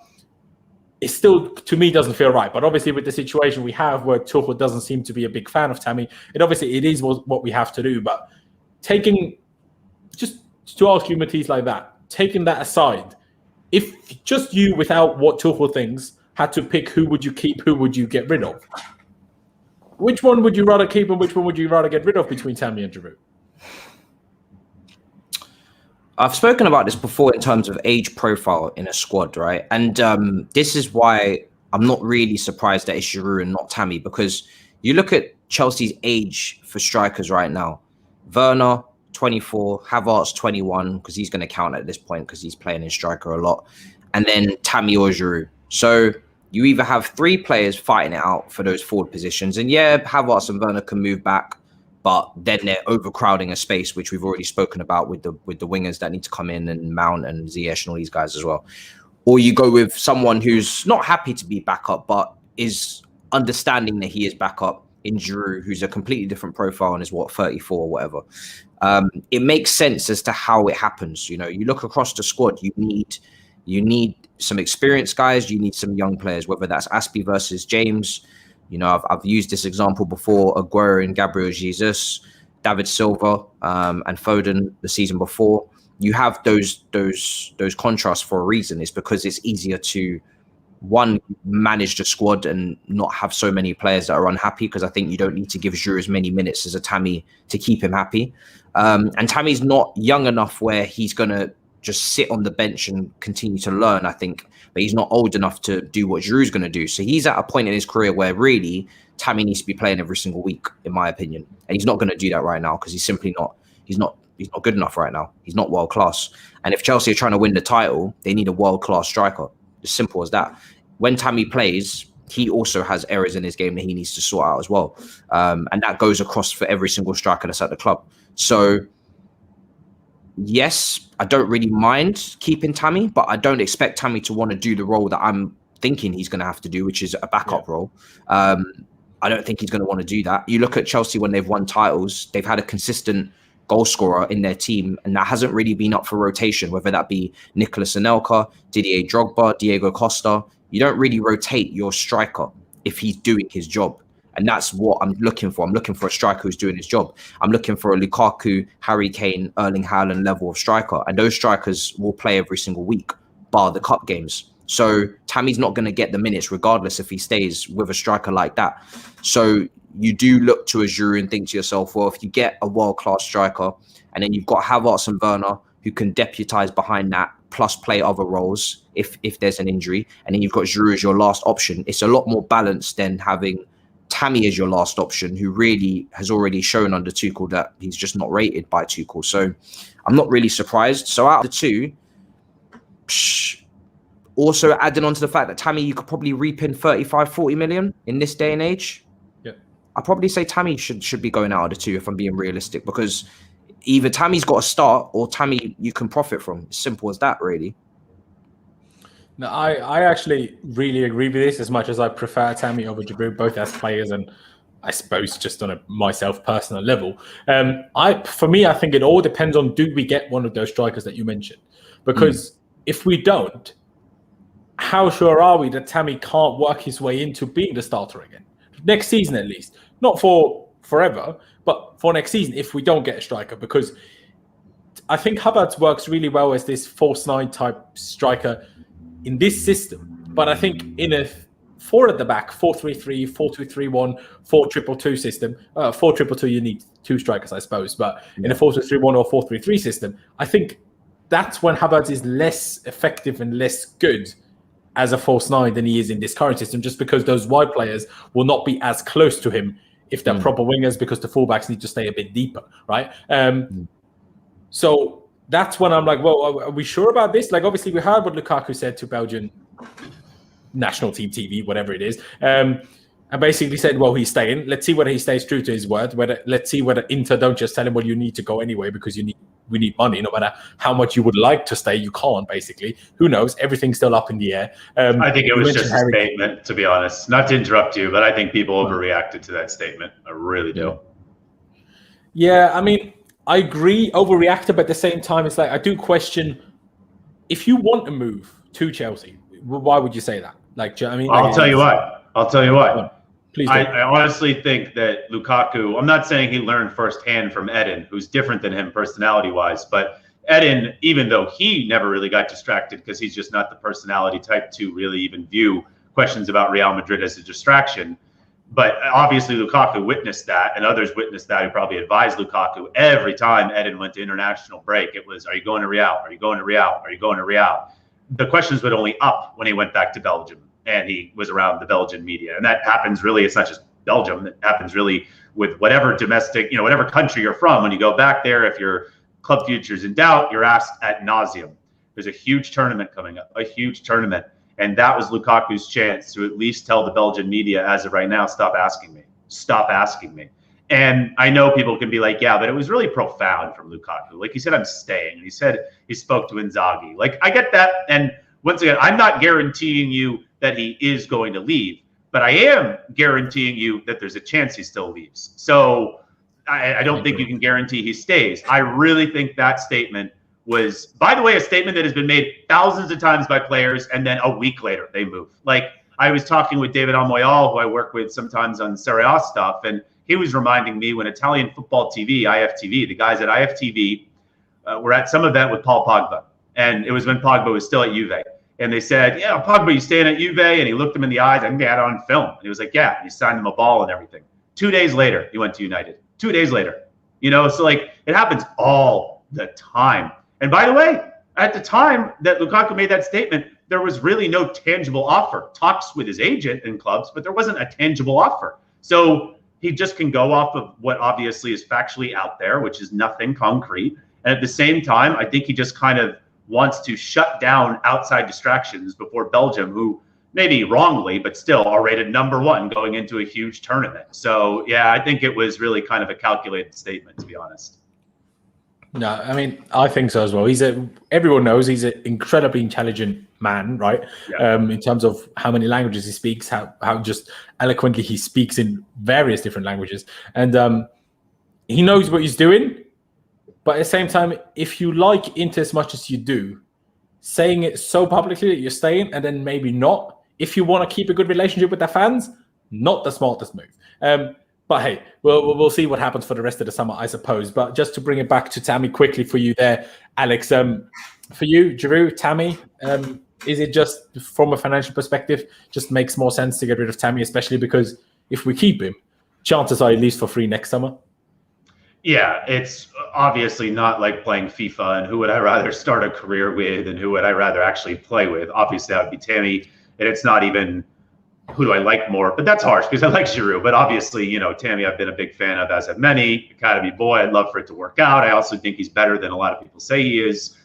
it still, to me, doesn't feel right. But obviously, with the situation we have where Tuchel doesn't seem to be a big fan of Tammy, it is what we have to do. But just to ask you, Matisse, like that, taking that aside, if just you, without what Tuchel thinks, had to pick who would you keep, who would you get rid of? Which one would you rather keep and which one would you rather get rid of between Tammy and Giroud? I've spoken about this before in terms of age profile in a squad, right? And this is why I'm not really surprised that it's Giroud and not Tammy, because you look at Chelsea's age for strikers right now. Werner, 24, Havertz, 21, because he's going to count at this point because he's playing in striker a lot. And then Tammy or Giroud. So you either have 3 players fighting it out for those forward positions. And yeah, Havertz and Werner can move back. but then they're overcrowding a space, which we've already spoken about with the wingers that need to come in, and Mount and Ziyech and all these guys as well. Or you go with someone who's not happy to be backup, but is understanding that he is backup in Giroud, who's a completely different profile and is 34 or whatever. It makes sense as to how it happens. You know, you look across the squad, you need some experienced guys, you need some young players, whether that's Aspi versus James. You know, I've used this example before: Aguero and Gabriel Jesus, David Silva, and Foden the season before. You have those contrasts for a reason. It's because it's easier to, one, manage the squad and not have so many players that are unhappy, because I think you don't need to give Giroud as many minutes as a Tammy to keep him happy. And Tammy's not young enough where he's going to just sit on the bench and continue to learn, I think. But he's not old enough to do what Giroud's going to do. So he's at a point in his career where really Tammy needs to be playing every single week, in my opinion. And he's not going to do that right now because he's simply not. He's not good enough right now. He's not world class. And if Chelsea are trying to win the title, they need a world class striker. As simple as that. When Tammy plays, he also has errors in his game that he needs to sort out as well. And that goes across for every single striker that's at the club. So, yes, I don't really mind keeping Tammy, but I don't expect Tammy to want to do the role that I'm thinking he's going to have to do, which is a backup role. I don't think he's going to want to do that. You look at Chelsea when they've won titles, they've had a consistent goal scorer in their team, and that hasn't really been up for rotation, whether that be Nicolas Anelka, Didier Drogba, Diego Costa. You don't really rotate your striker if he's doing his job. And that's what I'm looking for. I'm looking for a striker who's doing his job. I'm looking for a Lukaku, Harry Kane, Erling Haaland level of striker. And those strikers will play every single week, bar the cup games. So Tammy's not going to get the minutes regardless if he stays with a striker like that. So you do look to a Giroud and think to yourself, well, if you get a world-class striker and then you've got Havertz and Werner who can deputise behind that, plus play other roles if there's an injury, and then you've got Giroud as your last option, it's a lot more balanced than having Tammy as your last option, who really has already shown under Tuchel that he's just not rated by Tuchel. So I'm not really surprised. So out of the two, also adding on to the fact that Tammy, you could probably reap in 35, 40 million in this day and age. Yeah, I'd probably say Tammy should be going out of the two if I'm being realistic, because either Tammy's got to start or Tammy you can profit from. It's simple as that, really. No, I actually really agree with this, as much as I prefer Tammy over Giroud, both as players and I suppose just on a myself personal level. For me, I think it all depends on, do we get one of those strikers that you mentioned? Because if we don't, how sure are we that Tammy can't work his way into being the starter again? Next season at least. Not for forever, but for next season if we don't get a striker. Because I think Havertz works really well as this false nine type striker in this system. But I think in a 4 at the back, 4-3-3, 4-2-3-1, 4-2-2 system, 4-2-2 you need 2 strikers, I suppose. But in a 4-2-3-1 or 4-3-3 system, I think that's when Havertz is less effective and less good as a false 9 than he is in this current system, just because those wide players will not be as close to him if they're proper wingers, because the fullbacks need to stay a bit deeper, right? So that's when I'm like, well, are we sure about this? Like, obviously, we heard what Lukaku said to Belgian national team TV, whatever it is, and basically said, well, he's staying. Let's see whether he stays true to his word. Let's see whether Inter don't just tell him, well, you need to go anyway because we need money. No matter how much you would like to stay, you can't, basically. Who knows? Everything's still up in the air. I think it was just a statement, to be honest. Not to interrupt you, but I think people overreacted to that statement. I really do. Yeah, I mean, I agree, overreacted, but at the same time, it's like, I do question, if you want to move to Chelsea, why would you say that? Like, I mean, I'll tell you why. Please do. I honestly think that Lukaku, I'm not saying he learned firsthand from Eden, who's different than him personality-wise, but Eden, even though he never really got distracted because he's just not the personality type to really even view questions about Real Madrid as a distraction, but obviously Lukaku witnessed that, and others witnessed that who probably advised Lukaku. Every time Eden went to international break, it was, are you going to Real? Are you going to Real? Are you going to Real? The questions would only up when he went back to Belgium and he was around the Belgian media. And that happens really, it's not just Belgium, it happens really with whatever domestic, whatever country you're from. When you go back there, if your club future's in doubt, you're asked ad nauseum. There's a huge tournament coming up, a huge tournament. And that was Lukaku's chance to at least tell the Belgian media as of right now, stop asking me. Stop asking me. And I know people can be like, yeah, but it was really profound from Lukaku. Like, he said, I'm staying. And he said he spoke to Inzaghi. Like, I get that. And once again, I'm not guaranteeing you that he is going to leave, but I am guaranteeing you that there's a chance he still leaves. So I don't think you can guarantee he stays. I really think that statement was, by the way, a statement that has been made thousands of times by players, and then a week later they move. Like, I was talking with David Almoyal, who I work with sometimes on Serie A stuff, and he was reminding me when Italian football TV, IFTV, the guys at IFTV were at some event with Paul Pogba. And it was when Pogba was still at Juve. And they said, yeah, Pogba, you staying at Juve? And he looked him in the eyes. I think they had it on film. And he was like, yeah. And he signed him a ball and everything. 2 days later, he went to United. 2 days later. You know, so like, it happens all the time. And by the way, at the time that Lukaku made that statement, there was really no tangible offer. Talks with his agent and clubs, but there wasn't a tangible offer. So he just can go off of what obviously is factually out there, which is nothing concrete. And at the same time, I think he just kind of wants to shut down outside distractions before Belgium, who maybe wrongly, but still are rated #1 going into a huge tournament. So, yeah, I think it was really kind of a calculated statement, to be honest. No, I mean, I think so as well. Everyone knows he's an incredibly intelligent man, right? Yeah. In terms of how many languages he speaks, how just eloquently he speaks in various different languages. And he knows what he's doing. But at the same time, if you like Inter as much as you do, saying it so publicly that you're staying and then maybe not, if you want to keep a good relationship with their fans, not the smartest move. But hey, we'll see what happens for the rest of the summer, I suppose. But just to bring it back to Tammy quickly for you there, Alex, for you, Giroud, Tammy, is it just from a financial perspective, just makes more sense to get rid of Tammy, especially because if we keep him, chances are at least for free next summer? Yeah, it's obviously not like playing FIFA and who would I rather start a career with and who would I rather actually play with. Obviously, that would be Tammy. And it's not even who do I like more, but that's harsh because I like Giroud. But obviously, you know, Tammy, I've been a big fan of, as have many. Academy boy, I'd love for it to work out. I also think he's better than a lot of people say he is.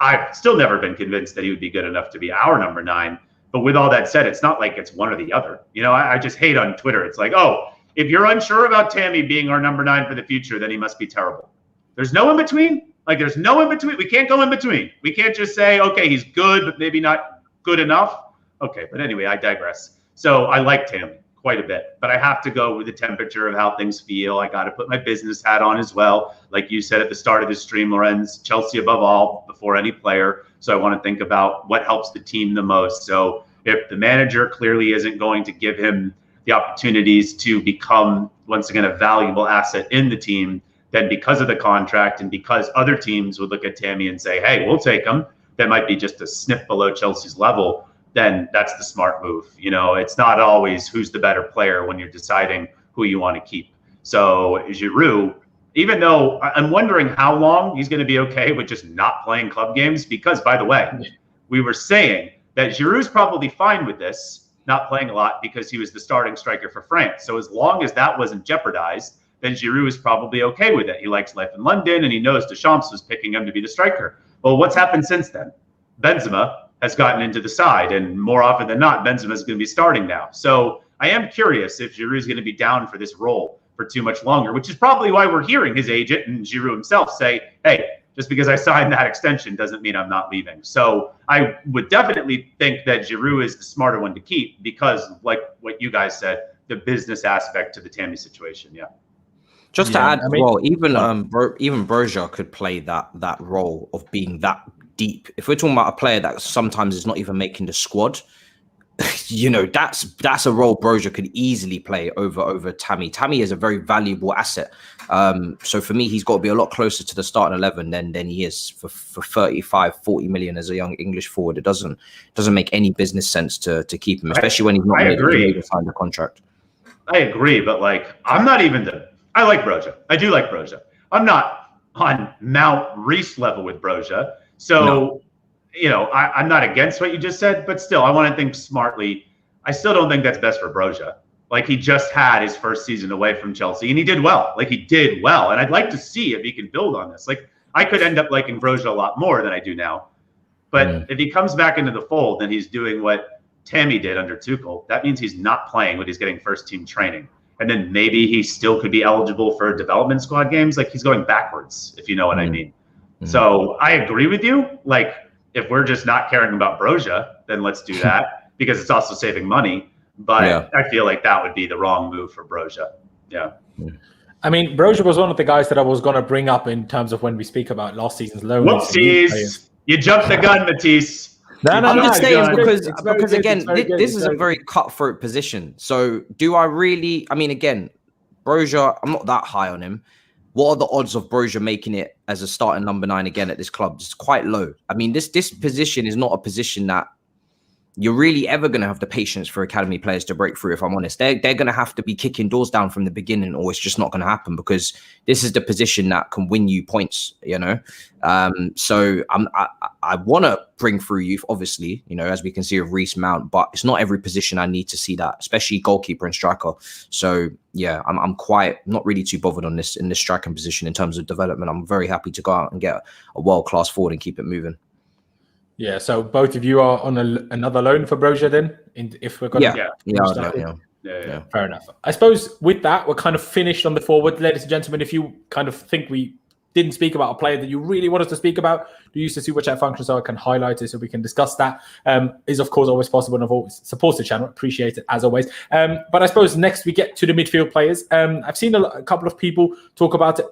I've still never been convinced that he would be good enough to be our number 9. But with all that said, it's not like it's one or the other. You know, I just hate on Twitter. It's like, oh, if you're unsure about Tammy being our number 9 for the future, then he must be terrible. There's no in between. Like, there's no in between. We can't go in between. We can't just say, okay, he's good, but maybe not good enough. Okay, but anyway, I digress. So I like Tammy quite a bit, but I have to go with the temperature of how things feel. I got to put my business hat on as well. Like you said at the start of the stream, Laurenz, Chelsea above all, before any player. So I want to think about what helps the team the most. So if the manager clearly isn't going to give him the opportunities to become, once again, a valuable asset in the team, then because of the contract and because other teams would look at Tammy and say, hey, we'll take him, that might be just a sniff below Chelsea's level, then that's the smart move. You know, it's not always who's the better player when you're deciding who you want to keep. So Giroud, even though I'm wondering how long he's going to be okay with just not playing club games, because, by the way, we were saying that Giroud's probably fine with this, not playing a lot, because he was the starting striker for France. So as long as that wasn't jeopardized, then Giroud is probably okay with it. He likes life in London, and he knows Deschamps was picking him to be the striker. Well, what's happened since then? Benzema has gotten into the side, and more often than not, Benzema is going to be starting now. So I am curious if Giroud is going to be down for this role for too much longer, which is probably why we're hearing his agent and Giroud himself say, hey, just because I signed that extension doesn't mean I'm not leaving. So I would definitely think that Giroud is the smarter one to keep because, like what you guys said, the business aspect to the Tammy situation. Yeah. Just to add, well, even Broja could play that role of being that deep. If we're talking about a player that sometimes is not even making the squad, you know, that's a role Broja could easily play over Tammy. Tammy is a very valuable asset. So for me, he's got to be a lot closer to the starting 11 than he is for 35, 40 million as a young English forward. It doesn't make any business sense to keep him, especially when he's not able to sign the contract. I agree, but like I like Broja. I do like Broja. I'm not on Mount Reese level with Broja. So, no. You know, I'm not against what you just said, but still, I want to think smartly. I still don't think that's best for Broja. Like, he just had his first season away from Chelsea, and he did well. Like, he did well. And I'd like to see if he can build on this. Like, I could end up liking Broja a lot more than I do now. But if he comes back into the fold, then he's doing what Tammy did under Tuchel. That means he's not playing when he's getting first-team training. and then maybe he still could be eligible for development squad games. Like, he's going backwards, if you know what I mean. So I agree with you. Like, if we're just not caring about Broja, then let's do that because it's also saving money. But I feel like that would be the wrong move for Broja. Yeah. I mean, Broja was one of the guys that I was going to bring up in terms of when we speak about last season's loan. Whoopsies. You jumped the gun, Matisse. I'm just saying because again, this is a very cutthroat position. So do I really, I mean, again, Broja, I'm not that high on him. What are the odds of Broja making it as a starting number 9 again at this club? It's quite low. I mean, this position is not a position that you're really ever going to have the patience for academy players to break through, if I'm honest. They're going to have to be kicking doors down from the beginning, or it's just not going to happen, because this is the position that can win you points, you know? So I want to bring through youth, obviously, you know, as we can see with Reece Mount, but it's not every position I need to see that, especially goalkeeper and striker. So yeah, I'm quite not really too bothered on this in this striking position in terms of development. I'm very happy to go out and get a world-class forward and keep it moving. Yeah, so both of you are on another loan for Broja then? If we're going Yeah. Fair enough. I suppose with that, we're kind of finished on the forward. Ladies and gentlemen, if you kind of think we didn't speak about a player that you really want us to speak about, do use the super chat function so I can highlight it so we can discuss that. Is of course always possible, and I've always supports the channel. Appreciate it as always. But I suppose next we get to the midfield players. I've seen a couple of people talk about it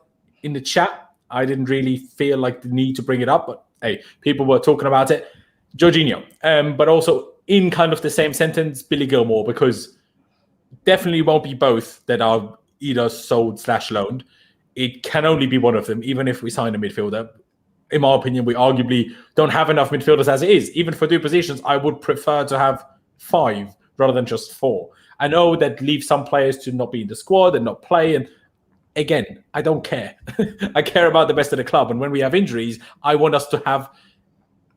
in the chat. I didn't really feel like the need to bring it up, but hey, people were talking about it. Jorginho, but also in kind of the same sentence, Billy Gilmour, because definitely won't be both that are either sold/loaned. It can only be one of them, even if we sign a midfielder. In my opinion, we arguably don't have enough midfielders as it is. Even for 2 positions, I would prefer to have 5 rather than just 4. I know that leaves some players to not be in the squad and not play, and again, I don't care. I care about the best of the club. And when we have injuries, I want us to have,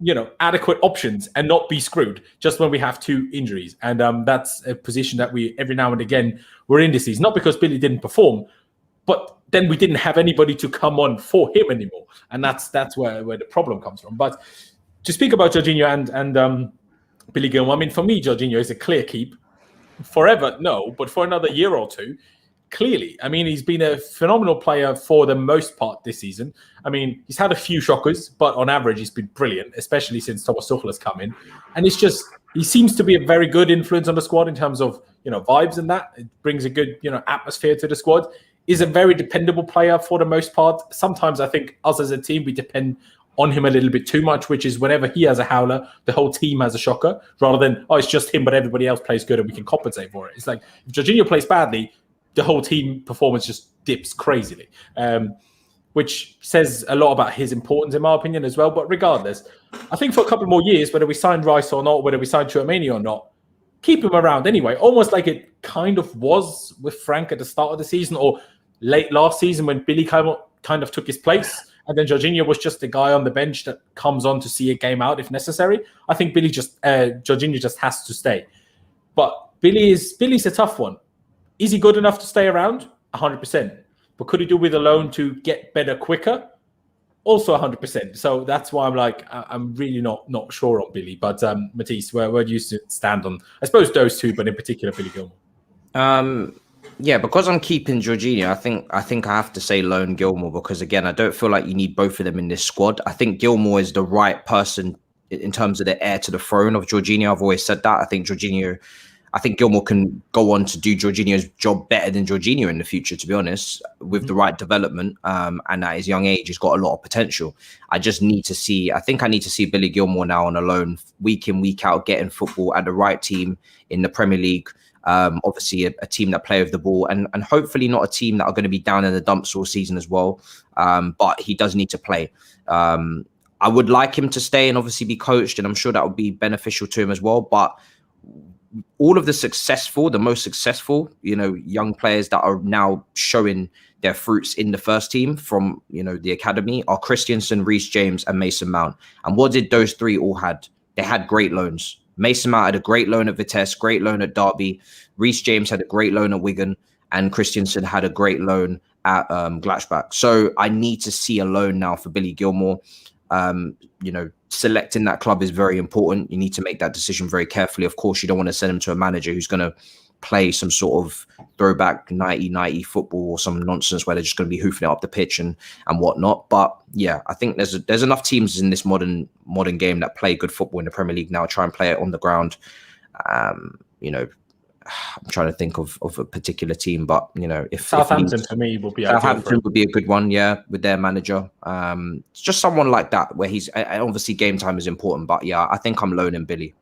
you know, adequate options and not be screwed just when we have 2 injuries. And that's a position that we, every now and again, we're in this season. Not because Billy didn't perform, but then we didn't have anybody to come on for him anymore. And that's where the problem comes from. But to speak about Jorginho and Billy Gilmour, I mean, for me, Jorginho is a clear keep. Forever, no, but for another year or 2, clearly. I mean, he's been a phenomenal player for the most part this season. I mean, he's had a few shockers, but on average, he's been brilliant, especially since Thomas Tuchel has come in. And it's just, he seems to be a very good influence on the squad in terms of, you know, vibes and that. It brings a good, you know, atmosphere to the squad. He's a very dependable player for the most part. Sometimes I think us as a team, we depend on him a little bit too much, which is whenever he has a howler, the whole team has a shocker, rather than, oh, it's just him, but everybody else plays good and we can compensate for it. It's like, if Jorginho plays badly, the whole team performance just dips crazily, which says a lot about his importance, in my opinion, as well. But regardless, I think for a couple more years, whether we sign Rice or not, whether we sign Tchouaméni or not, keep him around anyway, almost like it kind of was with Frank at the start of the season or late last season when Billy kind of took his place. And then Jorginho was just the guy on the bench that comes on to see a game out if necessary. I think Jorginho just has to stay. But Billy's a tough one. Is he good enough to stay around? 100%. But could he do with a loan to get better quicker? Also 100%. So that's why I'm like, I'm really not sure on Billy. But Matisse, where do you stand on, I suppose, those 2, but in particular, Billy Gilmour? Yeah, because I'm keeping Jorginho, I think I have to say loan Gilmour, because again, I don't feel like you need both of them in this squad. I think Gilmour is the right person in terms of the heir to the throne of Jorginho. I've always said that. I think Gilmour can go on to do Jorginho's job better than Jorginho in the future, to be honest, with the right development. And at his young age, he's got a lot of potential. I need to see Billy Gilmour now on a loan, week in, week out, getting football at the right team in the Premier League. Obviously a team that play with the ball and hopefully not a team that are going to be down in the dumps all season as well. But he does need to play. I would like him to stay and obviously be coached, and I'm sure that would be beneficial to him as well. But all of the most successful, you know, young players that are now showing their fruits in the first team from, you know, the academy are Christensen, Reece James and Mason Mount. And what did those 3 all had? They had great loans. Mason Mount had a great loan at Vitesse, great loan at Derby. Reece James had a great loan at Wigan, and Christensen had a great loan at Gladbach. So I need to see a loan now for Billy Gilmour. You know, selecting that club is very important. You need to make that decision very carefully. Of course, you don't want to send him to a manager who's going to play some sort of throwback 90 football or some nonsense where they're just going to be hoofing it up the pitch and whatnot. But yeah, I think there's enough teams in this modern game that play good football in the Premier League now, try and play it on the ground. You know, I'm trying to think of a particular team, but you know, if Southampton for me would be Southampton would be a good one, yeah, with their manager. Just someone like that where he's obviously game time is important, but yeah, I think I'm loaning Billy.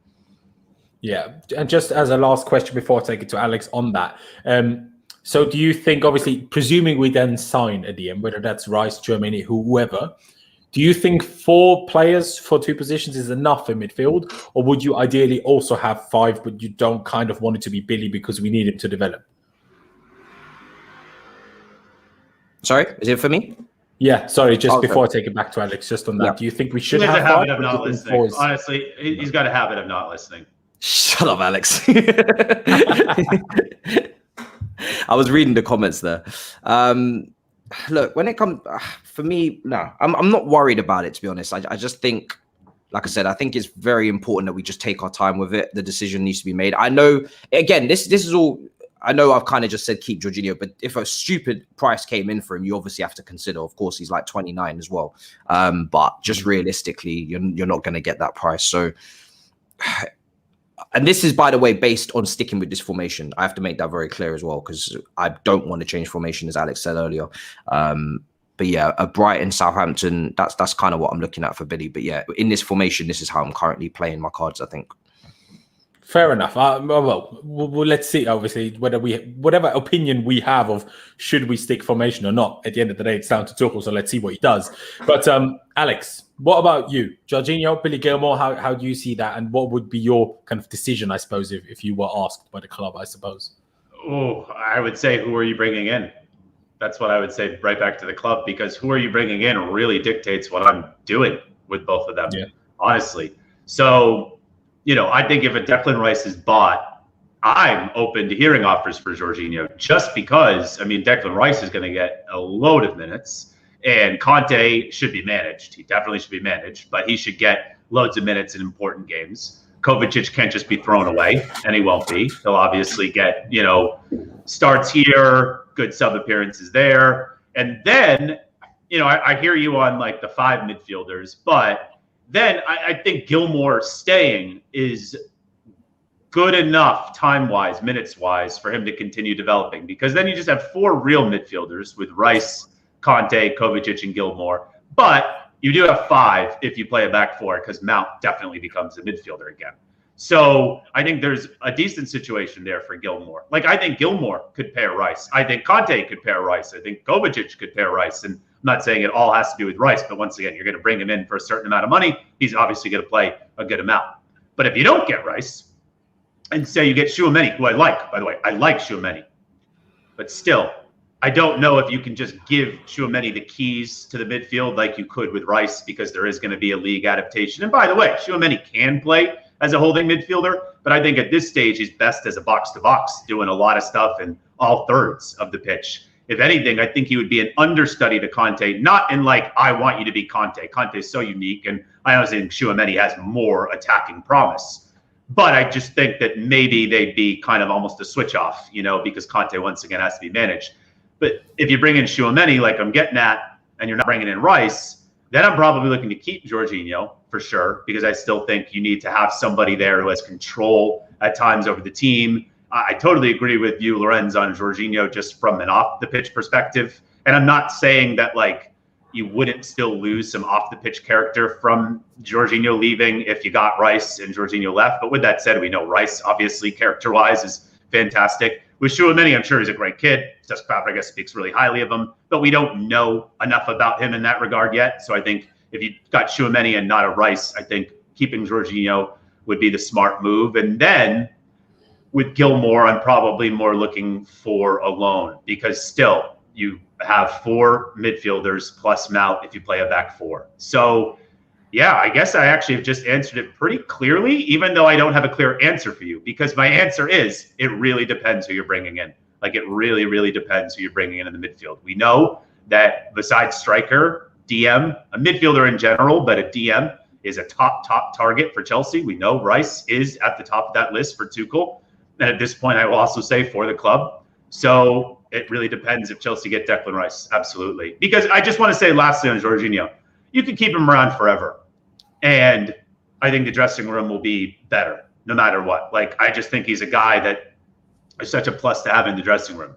Yeah, and just as a last question before I take it to Alex on that. So do you think, obviously, presuming we then sign at the end, whether that's Rice, Germany, whoever, do you think 4 players for 2 positions is enough in midfield? Or would you ideally also have 5, but you don't kind of want it to be Billy because we need him to develop? Sorry, is it for me? Yeah, sorry, just before I take it back to Alex, just on that. Yeah. Do you think we should have a habit of not listening? Honestly, he's got a habit of not listening. Shut up, Alex. I was reading the comments there. Look, when it comes for me, no, I'm not worried about it, to be honest. I just think, like I said, I think it's very important that we just take our time with it. The decision needs to be made. I know, again, this is all. I know I've kind of just said keep Jorginho, but if a stupid price came in for him, you obviously have to consider. Of course, he's like 29 as well. But just realistically, you're not going to get that price. So. And this is, by the way, based on sticking with this formation. I have to make that very clear as well, because I don't want to change formation, as Alex said earlier. But yeah, a Brighton, Southampton, that's kind of what I'm looking at for Billy. But yeah, in this formation, this is how I'm currently playing my cards, I think. Fair enough. Well, let's see, obviously, whatever opinion we have of should we stick formation or not. At the end of the day, it's down to Tuchel, so let's see what he does. But Alex, what about you? Jorginho, Billy Gilmour, how do you see that? And what would be your kind of decision, I suppose, if you were asked by the club, I suppose? Oh, I would say, who are you bringing in? That's what I would say right back to the club, because who are you bringing in really dictates what I'm doing with both of them, honestly. So, you know, I think if a Declan Rice is bought, I'm open to hearing offers for Jorginho, just because, I mean, Declan Rice is going to get a load of minutes, and Conte should be managed. He definitely should be managed, but he should get loads of minutes in important games. Kovacic can't just be thrown away, and he won't be. He'll obviously get, you know, starts here, good sub appearances there. And then, you know, I hear you on like the 5 midfielders, but then I think Gilmour staying is good enough time-wise, minutes-wise, for him to continue developing, because then you just have 4 real midfielders with Rice, Conte, Kovacic, and Gilmour. But you do have 5 if you play a back 4, because Mount definitely becomes a midfielder again. So I think there's a decent situation there for Gilmour. Like, I think Gilmour could pair Rice. I think Conte could pair Rice. I think Kovacic could pair Rice. And I'm not saying it all has to do with Rice, but once again, you're going to bring him in for a certain amount of money. He's obviously going to play a good amount. But if you don't get Rice, and say you get Tchouaméni, who I like, by the way, I like Tchouaméni, but still, I don't know if you can just give Tchouaméni the keys to the midfield like you could with Rice, because there is going to be a league adaptation. And by the way, Tchouaméni can play as a holding midfielder, but I think at this stage he's best as a box-to-box, doing a lot of stuff in all thirds of the pitch. If anything, I think he would be an understudy to Conte, not in like, I want you to be Conte. Conte is so unique, and I honestly think Tchouaméni has more attacking promise. But I just think that maybe they'd be kind of almost a switch off, you know, because Conte once again has to be managed. But if you bring in Tchouaméni, like I'm getting at, and you're not bringing in Rice, then I'm probably looking to keep Jorginho for sure, because I still think you need to have somebody there who has control at times over the team. I totally agree with you, Laurenz, on Jorginho just from an off-the-pitch perspective. And I'm not saying that, like, you wouldn't still lose some off-the-pitch character from Jorginho leaving if you got Rice and Jorginho left. But with that said, we know Rice, obviously, character-wise, is fantastic. With Tchouaméni, I'm sure he's a great kid. Cesc Fabregas speaks really highly of him, but we don't know enough about him in that regard yet. So I think if you got Tchouaméni and not a Rice, I think keeping Jorginho would be the smart move. And then with Gilmour, I'm probably more looking for a loan, because still you have 4 midfielders plus Mount if you play a back 4. So yeah, I guess I actually have just answered it pretty clearly, even though I don't have a clear answer for you, because my answer is it really depends who you're bringing in. Like, it really, really depends who you're bringing in the midfield. We know that besides striker, DM, a midfielder in general, but a DM is a top target for Chelsea. We know Rice is at the top of that list for Tuchel. And at this point, I will also say for the club. So it really depends if Chelsea get Declan Rice. Absolutely. Because I just want to say lastly on Jorginho, you can keep him around forever. And I think the dressing room will be better no matter what. Like, I just think he's a guy that is such a plus to have in the dressing room.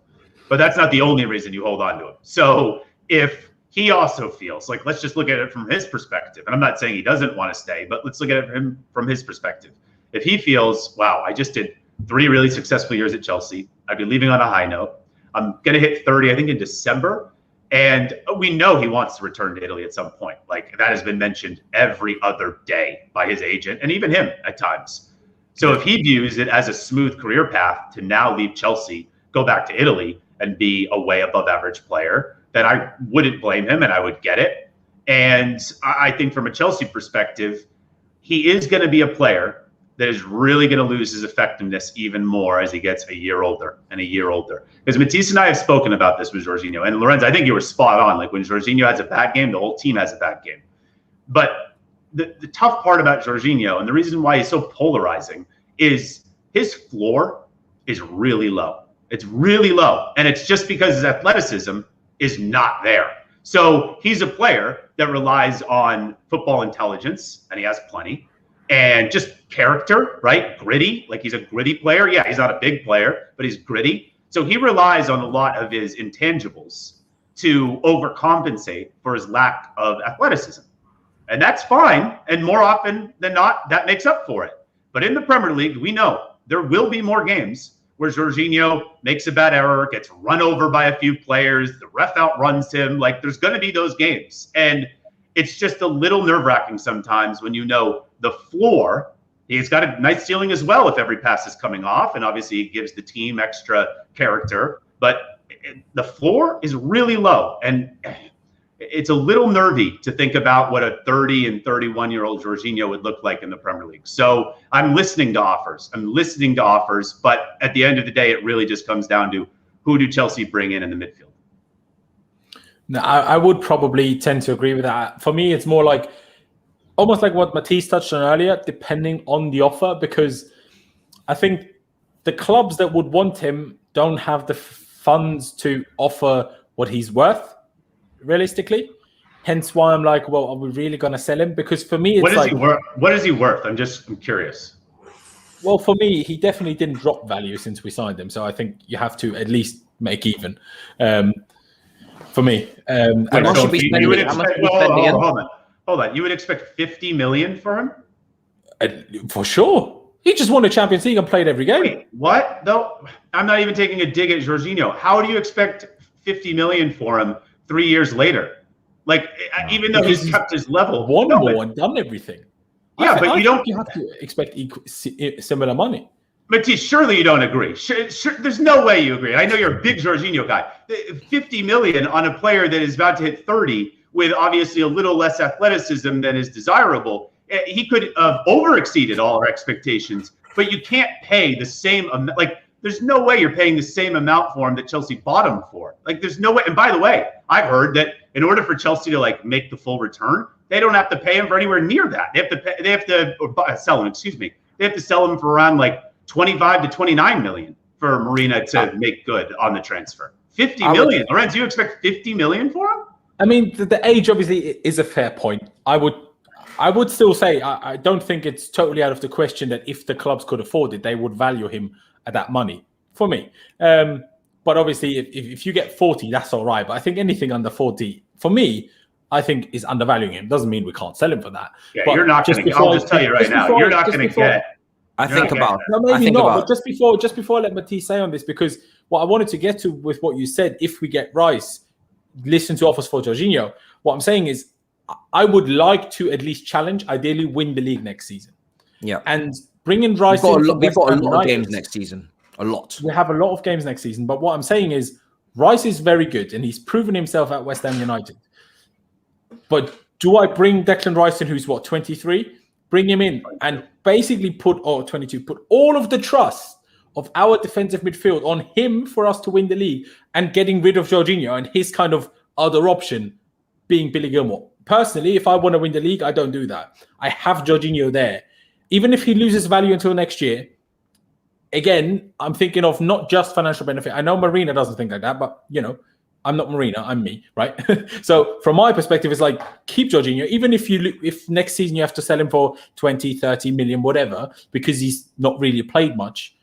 But that's not the only reason you hold on to him. So if he also feels like, let's just look at it from his perspective. And I'm not saying he doesn't want to stay, but let's look at it from his perspective. If he feels, wow, I just did 3 really successful years at Chelsea. I'd be leaving on a high note. I'm going to hit 30, I think, in December. And we know he wants to return to Italy at some point. Like, that has been mentioned every other day by his agent and even him at times. So if he views it as a smooth career path to now leave Chelsea, go back to Italy and be a way above average player, then I wouldn't blame him and I would get it. And I think from a Chelsea perspective, he is going to be a player that is really going to lose his effectiveness even more as he gets a year older and a year older. Because Matisse and I have spoken about this with Jorginho. And Laurenz, I think you were spot on. Like, when Jorginho has a bad game, the whole team has a bad game. But the tough part about Jorginho, and the reason why he's so polarizing, is his floor is really low. It's really low. And it's just because his athleticism is not there. So he's a player that relies on football intelligence, and he has plenty, and just character, right? Gritty. Like, he's a gritty player. Yeah, he's not a big player, but he's gritty. So he relies on a lot of his intangibles to overcompensate for his lack of athleticism. And that's fine. And more often than not, that makes up for it. But in the Premier League, we know there will be more games where Jorginho makes a bad error, gets run over by a few players, the ref outruns him. Like, there's going to be those games. And it's just a little nerve-wracking sometimes when you know the floor, he's got a nice ceiling as well if every pass is coming off. And obviously, it gives the team extra character. But the floor is really low. And it's a little nervy to think about what a 30 and 31-year-old Jorginho would look like in the Premier League. So I'm listening to offers. But at the end of the day, it really just comes down to who do Chelsea bring in the midfield. No, I would probably tend to agree with that. For me, it's more like almost like what Matisse touched on earlier, depending on the offer, because I think the clubs that would want him don't have the funds to offer what he's worth, realistically. Hence why I'm like, well, are we really going to sell him? Because for me, it's what is he worth? I'm curious. Well, for me, he definitely didn't drop value since we signed him. So I think you have to at least make even. For me. Hold on. You would expect 50 million for him? For sure. He just won the Champions League and played every game. Wait, what? No, I'm not even taking a dig at Jorginho. How do you expect 50 million for him 3 years later? Like, even though he's kept his level. Won more and done everything. Yeah, but you don't have to expect similar money. Matisse, surely you don't agree. Sure, there's no way you agree. I know you're a big Jorginho guy. 50 million on a player that is about to hit 30 with obviously a little less athleticism than is desirable. He could have over-exceeded all our expectations, but you can't pay the same amount. Like, there's no way you're paying the same amount for him that Chelsea bought him for. Like, there's no way. And by the way, I've heard that in order for Chelsea to like make the full return, they don't have to pay him for anywhere near that. They have to sell him. Excuse me. They have to sell him for around like 25 to 29 million for Marina to make good on the transfer. 50 million. Laurenz, you expect 50 million for him? I mean, the age obviously is a fair point. I would still say I don't think it's totally out of the question that if the clubs could afford it, they would value him at that money for me. But obviously, if you get 40, that's all right. But I think anything under 40, for me, I think is undervaluing him. Doesn't mean we can't sell him for that. Yeah, but you're not going to. I'll just tell you right now, you're not going to get. I think about. No, maybe not. But just before I let Matisse say on this, because what I wanted to get to with what you said, if we get Rice, listen to offers for Jorginho. What I'm saying is, I would like to at least challenge, ideally win the league next season. Yeah, and bringing Rice. We've got a lot of games next season. A lot. We have a lot of games next season. But what I'm saying is, Rice is very good, and he's proven himself at West Ham United. But do I bring Declan Rice in, who's 23? Bring him in and basically put 22, put all of the trust of our defensive midfield on him for us to win the league, and getting rid of Jorginho and his kind of other option being Billy Gilmour. Personally, if I want to win the league, I don't do that. I have Jorginho there. Even if he loses value until next year, again, I'm thinking of not just financial benefit. I know Marina doesn't think like that, but I'm not Marina, I'm me, right? So from my perspective, it's like, keep Jorginho, even if next season you have to sell him for 20, 30 million, whatever, because he's not really played much.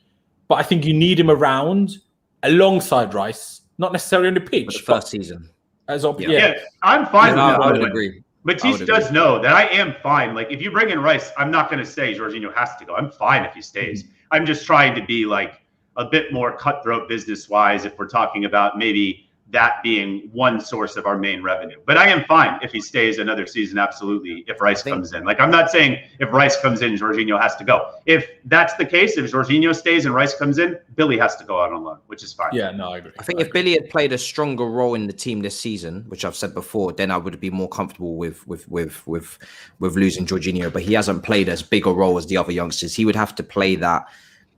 But I think you need him around alongside Rice, not necessarily on the pitch. For the first season. Yeah, I'm fine with that. I would agree. Matisse does know that I am fine. Like, if you bring in Rice, I'm not going to say Jorginho has to go. I'm fine if he stays. I'm just trying to be like a bit more cutthroat business-wise if we're talking about maybe that being one source of our main revenue. But I am fine if he stays another season, absolutely, if Rice comes in. Like, I'm not saying if Rice comes in, Jorginho has to go. If that's the case, if Jorginho stays and Rice comes in, Billy has to go out on loan, which is fine. Yeah, no, I agree. I think if Billy had played a stronger role in the team this season, which I've said before, then I would be more comfortable with losing Jorginho. But he hasn't played as big a role as the other youngsters. He would have to play that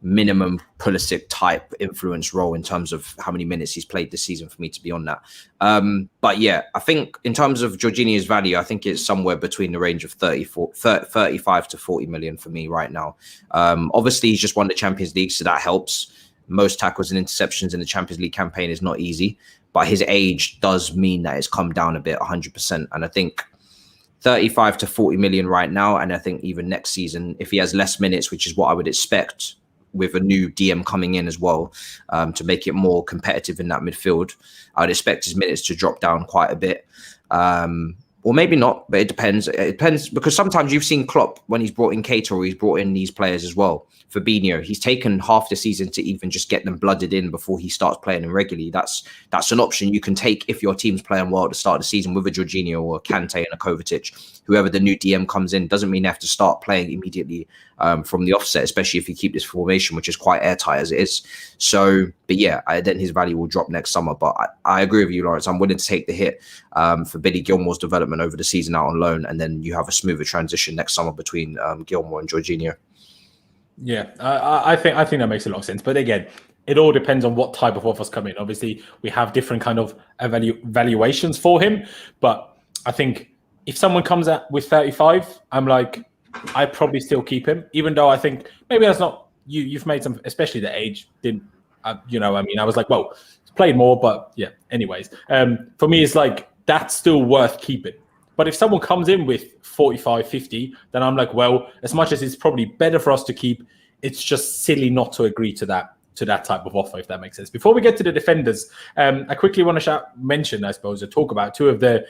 minimum Pulisic type influence role in terms of how many minutes he's played this season for me to be on that. But yeah, I think in terms of Jorginho's value, I think it's somewhere between the range of 35 to 40 million for me right now. Obviously, he's just won the Champions League, so that helps. Most tackles and interceptions in the Champions League campaign is not easy, but his age does mean that it's come down a bit, 100%. And I think 35 to 40 million right now, and I think even next season, if he has less minutes, which is what I would expect, with a new DM coming in as well, to make it more competitive in that midfield, I'd expect his minutes to drop down quite a bit. Or maybe not, but it depends. It depends, because sometimes you've seen Klopp when he's brought in Keita, or he's brought in these players as well. Fabinho, he's taken half the season to even just get them blooded in before he starts playing them regularly. That's an option you can take if your team's playing well at the start of the season with a Jorginho or a Kante and a Kovacic. Whoever the new DM comes in doesn't mean they have to start playing immediately from the offset, especially if you keep this formation, which is quite airtight as it is. So, but yeah, then his value will drop next summer. But I agree with you, Laurenz. I'm willing to take the hit for Billy Gilmour's development over the season out on loan, and then you have a smoother transition next summer between Gilmour and Jorginho. Yeah, I think that makes a lot of sense. But again, it all depends on what type of offers come in. Obviously, we have different kind of valuations for him. But I think if someone comes out with 35, I'm like, I probably still keep him, even though I think maybe that's not you. You've made some, especially the age didn't. I was like, well, he's played more, but yeah. Anyways, for me, it's like that's still worth keeping. But if someone comes in with 45, 50, then I'm like, well, as much as it's probably better for us to keep, it's just silly not to agree to that type of offer, if that makes sense. Before we get to the defenders, I quickly want to mention, I suppose, or talk about two of the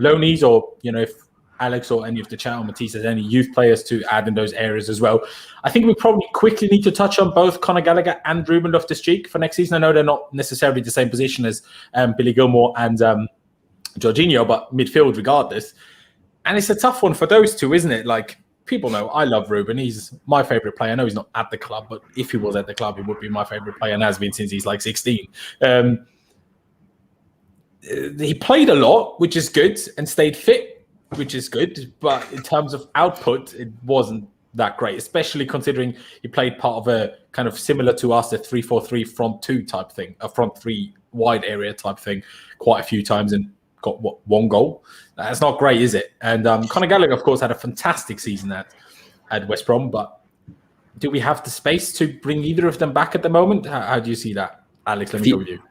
loanees, or, if Alex or any of the chat or Matisse has any youth players to add in those areas as well. I think we probably quickly need to touch on both Conor Gallagher and Ruben Loftus-Cheek for next season. I know they're not necessarily the same position as Billy Gilmour and Jorginho, but midfield regardless. And it's a tough one for those two, isn't it? Like, people know I love Ruben. He's my favorite player. I know he's not at the club, but if he was at the club, he would be my favorite player and has been since he's like 16. He played a lot, which is good, and stayed fit, which is good. But in terms of output, it wasn't that great, especially considering he played part of a kind of similar to us, a 3-4-3 front two type thing, a front three wide area type thing quite a few times, and got one goal. That's not great, is it? And Conor Gallagher, of course, had a fantastic season at West Brom, but do we have the space to bring either of them back at the moment? How do you see that, Alex? Let me go with you.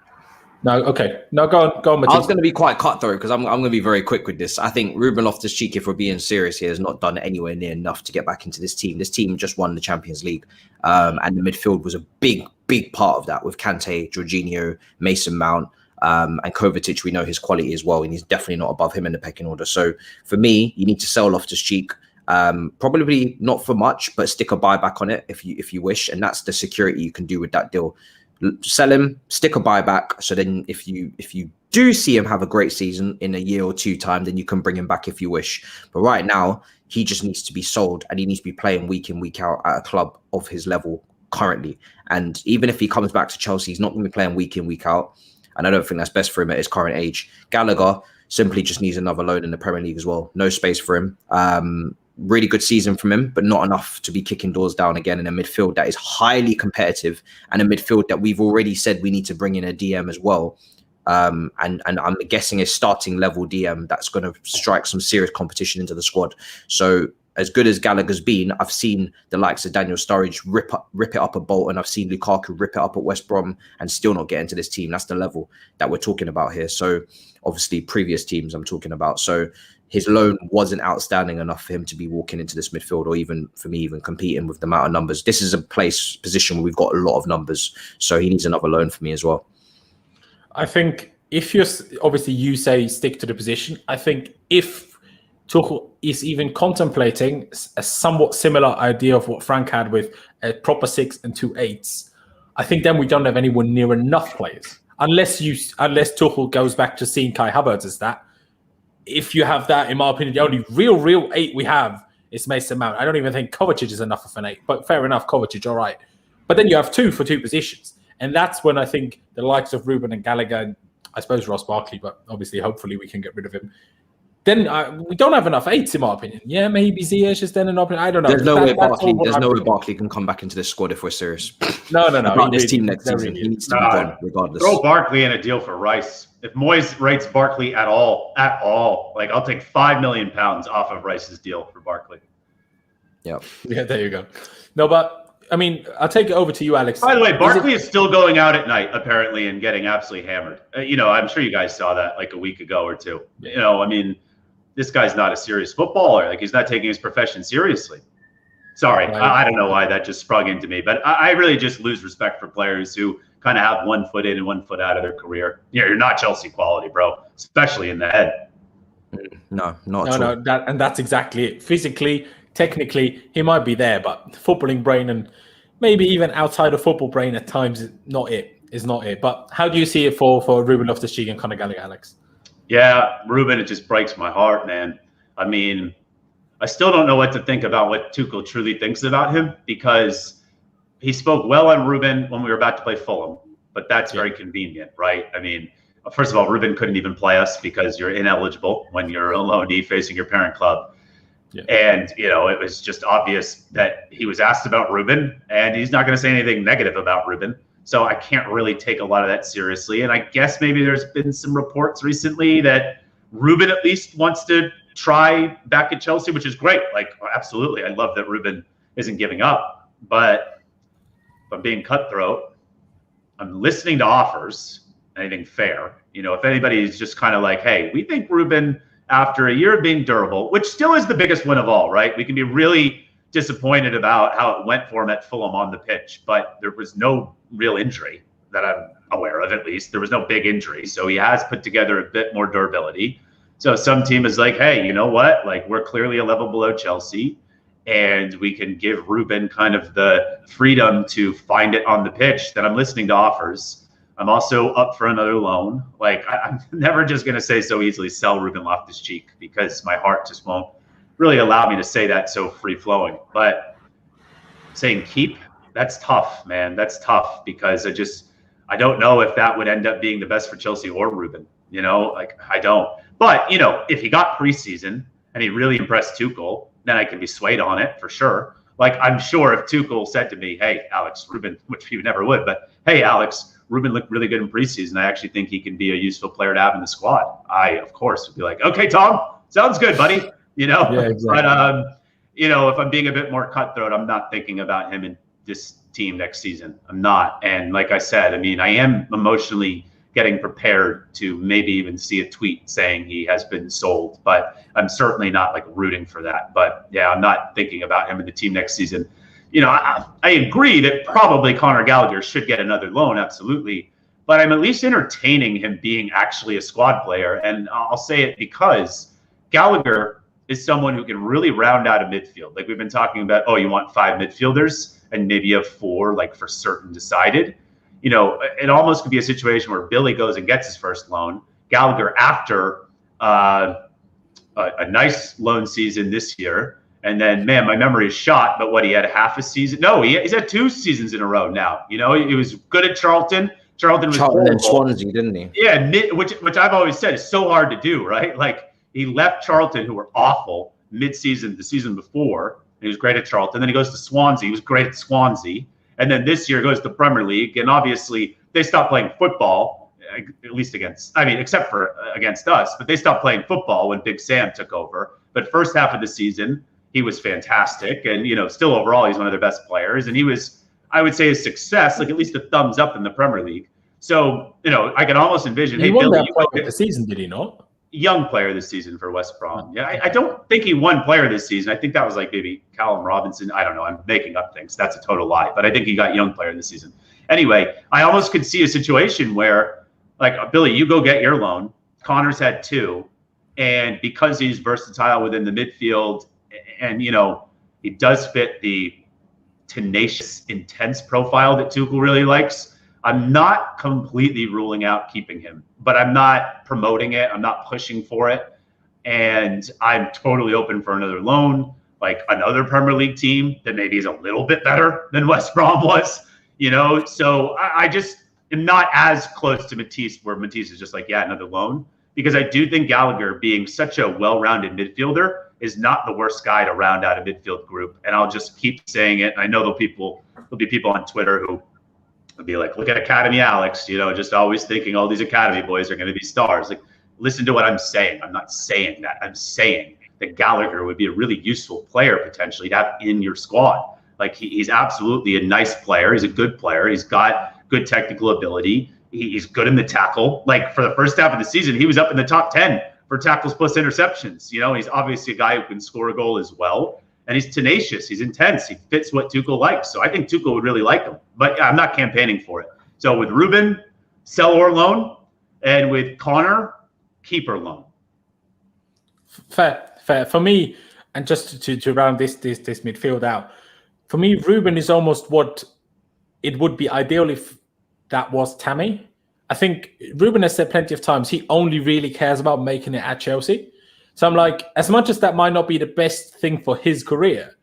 No, okay. No, go on, Matisse. I was going to be quite cutthroat because I'm going to be very quick with this. I think Ruben Loftus-Cheek, if we're being serious here, has not done anywhere near enough to get back into this team. This team just won the Champions League, and the midfield was a big part of that with Kante, Jorginho, Mason Mount, and Kovacic. We know his quality as well, and he's definitely not above him in the pecking order. So for me, you need to sell Loftus-Cheek. Probably not for much, but stick a buyback on it if you wish, and that's the security you can do with that deal. Sell him, stick a buyback. So then if you do see him have a great season in a year or two time, then you can bring him back if you wish. But right now, he just needs to be sold, and he needs to be playing week in, week out at a club of his level currently. And even if he comes back to Chelsea, he's not going to be playing week in, week out. And I don't think that's best for him at his current age. Gallagher simply just needs another loan in the Premier League as well. No space for him. Really good season from him, but not enough to be kicking doors down again in a midfield that is highly competitive, and a midfield that we've already said we need to bring in a DM as well. And I'm guessing a starting level DM that's going to strike some serious competition into the squad. So as good as Gallagher's been, I've seen the likes of Daniel Sturridge rip it up at Bolton. I've seen Lukaku rip it up at West Brom and still not get into this team. That's the level that we're talking about here. So obviously previous teams I'm talking about. So his loan wasn't outstanding enough for him to be walking into this midfield, or even for me, even competing with the amount of numbers. This is a position where we've got a lot of numbers. So he needs another loan for me as well. I think if you're, obviously you say stick to the position. I think if Tuchel is even contemplating a somewhat similar idea of what Frank had with a proper 6 and 2 8s, I think then we don't have anyone near enough players. Unless Tuchel goes back to seeing Kai Havertz as that. If you have that, in my opinion, the only real 8 we have is Mason Mount. I don't even think Kovacic is enough of an 8, but fair enough, Kovacic, all right. But then you have 2 for 2 positions. And that's when I think the likes of Ruben and Gallagher, and I suppose Ross Barkley, but obviously, hopefully we can get rid of him. Then we don't have enough 8s, in my opinion. Yeah, maybe Ziyech is then an option. I don't know. There's no way Barkley can come back into this squad if we're serious. No. About this team next season, he needs to be gone regardless. Throw Barkley in a deal for Rice. If Moyes rates Barkley at all, like I'll take £5 million off of Rice's deal for Barkley. Yeah, there you go. No, but I mean, I'll take it over to you, Alex. By the way, Barkley is still going out at night, apparently, and getting absolutely hammered. I'm sure you guys saw that like a week ago or two. I mean, this guy's not a serious footballer. Like, he's not taking his profession seriously. Sorry, right. I don't know why that just sprung into me, but I really just lose respect for players who kind of have 1 foot in and 1 foot out of their career. You're not Chelsea quality, bro, especially in the head. No, not at all. That's exactly it. Physically, technically, he might be there, but footballing brain and maybe even outside of football brain at times is not it. But how do you see it for Ruben Loftus-Cheek and Conor Gallagher, Alex? Yeah, Ruben, it just breaks my heart, man. I mean, I still don't know what to think about what Tuchel truly thinks about him, because he spoke well on Ruben when we were about to play Fulham, but that's very convenient, right? I mean, first of all, Ruben couldn't even play us because you're ineligible when you're a loanee facing your parent club. Yeah. And, it was just obvious that he was asked about Ruben, and he's not going to say anything negative about Ruben. So I can't really take a lot of that seriously. And I guess maybe there's been some reports recently that Ruben at least wants to try back at Chelsea, which is great. Like, absolutely. I love that Ruben isn't giving up. But if I'm being cutthroat, I'm listening to offers, anything fair. If anybody's just kind of like, hey, we think Ruben, after a year of being durable, which still is the biggest win of all, right? We can be really disappointed about how it went for him at Fulham on the pitch, but there was no real injury that I'm aware of, at least. There was no big injury. So he has put together a bit more durability. So some team is like, hey, you know what? Like, we're clearly a level below Chelsea, and we can give Ruben kind of the freedom to find it on the pitch. Then I'm listening to offers. I'm also up for another loan. Like, I'm never just going to say so easily, sell Ruben Loftus-Cheek, because my heart just won't really allow me to say that so free-flowing. But saying keep, that's tough, man. That's tough, because I don't know if that would end up being the best for Chelsea or Ruben. I don't. But, if he got preseason and he really impressed Tuchel, then I can be swayed on it for sure. Like, I'm sure if Tuchel said to me, hey, Alex, Ruben, which he never would, but hey, Alex, Ruben looked really good in preseason. I actually think he can be a useful player to have in the squad. I, of course, would be like, okay, Tom, sounds good, buddy. Yeah, exactly. But, if I'm being a bit more cutthroat, I'm not thinking about him in this team next season. I'm not. And like I said, I mean, I am emotionally getting prepared to maybe even see a tweet saying he has been sold, but I'm certainly not like rooting for that. But yeah, I'm not thinking about him in the team next season. I agree that probably Conor Gallagher should get another loan, absolutely. But I'm at least entertaining him being actually a squad player. And I'll say it because Gallagher is someone who can really round out a midfield. Like, we've been talking about, oh, you want 5 midfielders and maybe you have 4, like, for certain decided. It almost could be a situation where Billy goes and gets his first loan. Gallagher, after a nice loan season this year, and then, man, my memory is shot, but he had half a season? No, he's had 2 seasons in a row now. He was good at Charlton. Charlton was horrible. And Swansea, didn't he? Yeah, which I've always said is so hard to do, right? Like, he left Charlton, who were awful, mid-season, the season before. He was great at Charlton. Then he goes to Swansea. He was great at Swansea. And then this year goes to the Premier League. And obviously, they stopped playing football, at least except for against us. But they stopped playing football when Big Sam took over. But first half of the season, he was fantastic. And, still overall, he's one of their best players. And he was, I would say, a success, like at least a thumbs up in the Premier League. So, I can almost envision, he won that player of the season, did he not? Young player this season for West Brom. Yeah, I don't think he won player this season. I think that was like maybe Callum Robinson. I don't know. I'm making up things. That's a total lie. But I think he got young player this season. Anyway, I almost could see a situation where, like, Billy, you go get your loan. Connor's had 2. And because he's versatile within the midfield and, he does fit the tenacious, intense profile that Tuchel really likes, I'm not completely ruling out keeping him, but I'm not promoting it. I'm not pushing for it. And I'm totally open for another loan, like another Premier League team that maybe is a little bit better than West Brom was, So I just am not as close to Matisse, where Matisse is just like, yeah, another loan. Because I do think Gallagher, being such a well-rounded midfielder, is not the worst guy to round out a midfield group. And I'll just keep saying it. I know there'll be people on Twitter who will be like, look at Academy Alex, just always thinking all these Academy boys are going to be stars. Like, listen to what I'm saying. I'm not saying that. I'm saying that Gallagher would be a really useful player potentially to have in your squad. Like, he's absolutely a nice player. He's a good player. He's got good technical ability. He's good in the tackle. Like, for the first half of the season, he was up in the top 10 for tackles plus interceptions. He's obviously a guy who can score a goal as well. And he's tenacious. He's intense. He fits what Tuchel likes. So I think Tuchel would really like him. But I'm not campaigning for it. So with Ruben, sell or loan. And with Connor, keeper loan. Fair. For me, and just to round this midfield out, for me, Ruben is almost what it would be ideal if that was Tammy. I think Ruben has said plenty of times he only really cares about making it at Chelsea. So I'm like, as much as that might not be the best thing for his career,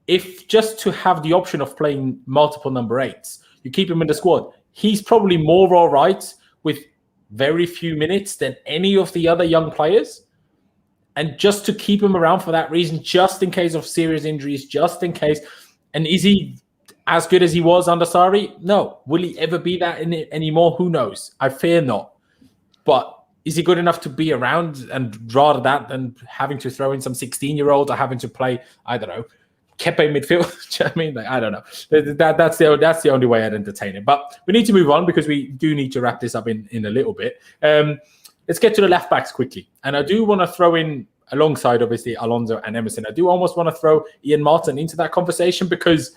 if just to have the option of playing multiple number 8s, you keep him in the squad, he's probably more all right with very few minutes than any of the other young players. And just to keep him around for that reason, just in case of serious injuries, just in case. And is he as good as he was under Sarri? No. Will he ever be that in it anymore? Who knows? I fear not. But is he good enough to be around, and rather that than having to throw in some 16-year-olds or having to play, I don't know, Kepa in midfield? Do you know what I mean? Like, I don't know. That's the only way I'd entertain it. But we need to move on because we do need to wrap this up in a little bit. Let's get to the left backs quickly. And I do want to throw in, alongside obviously Alonso and Emerson, I do almost want to throw Ian Martin into that conversation, because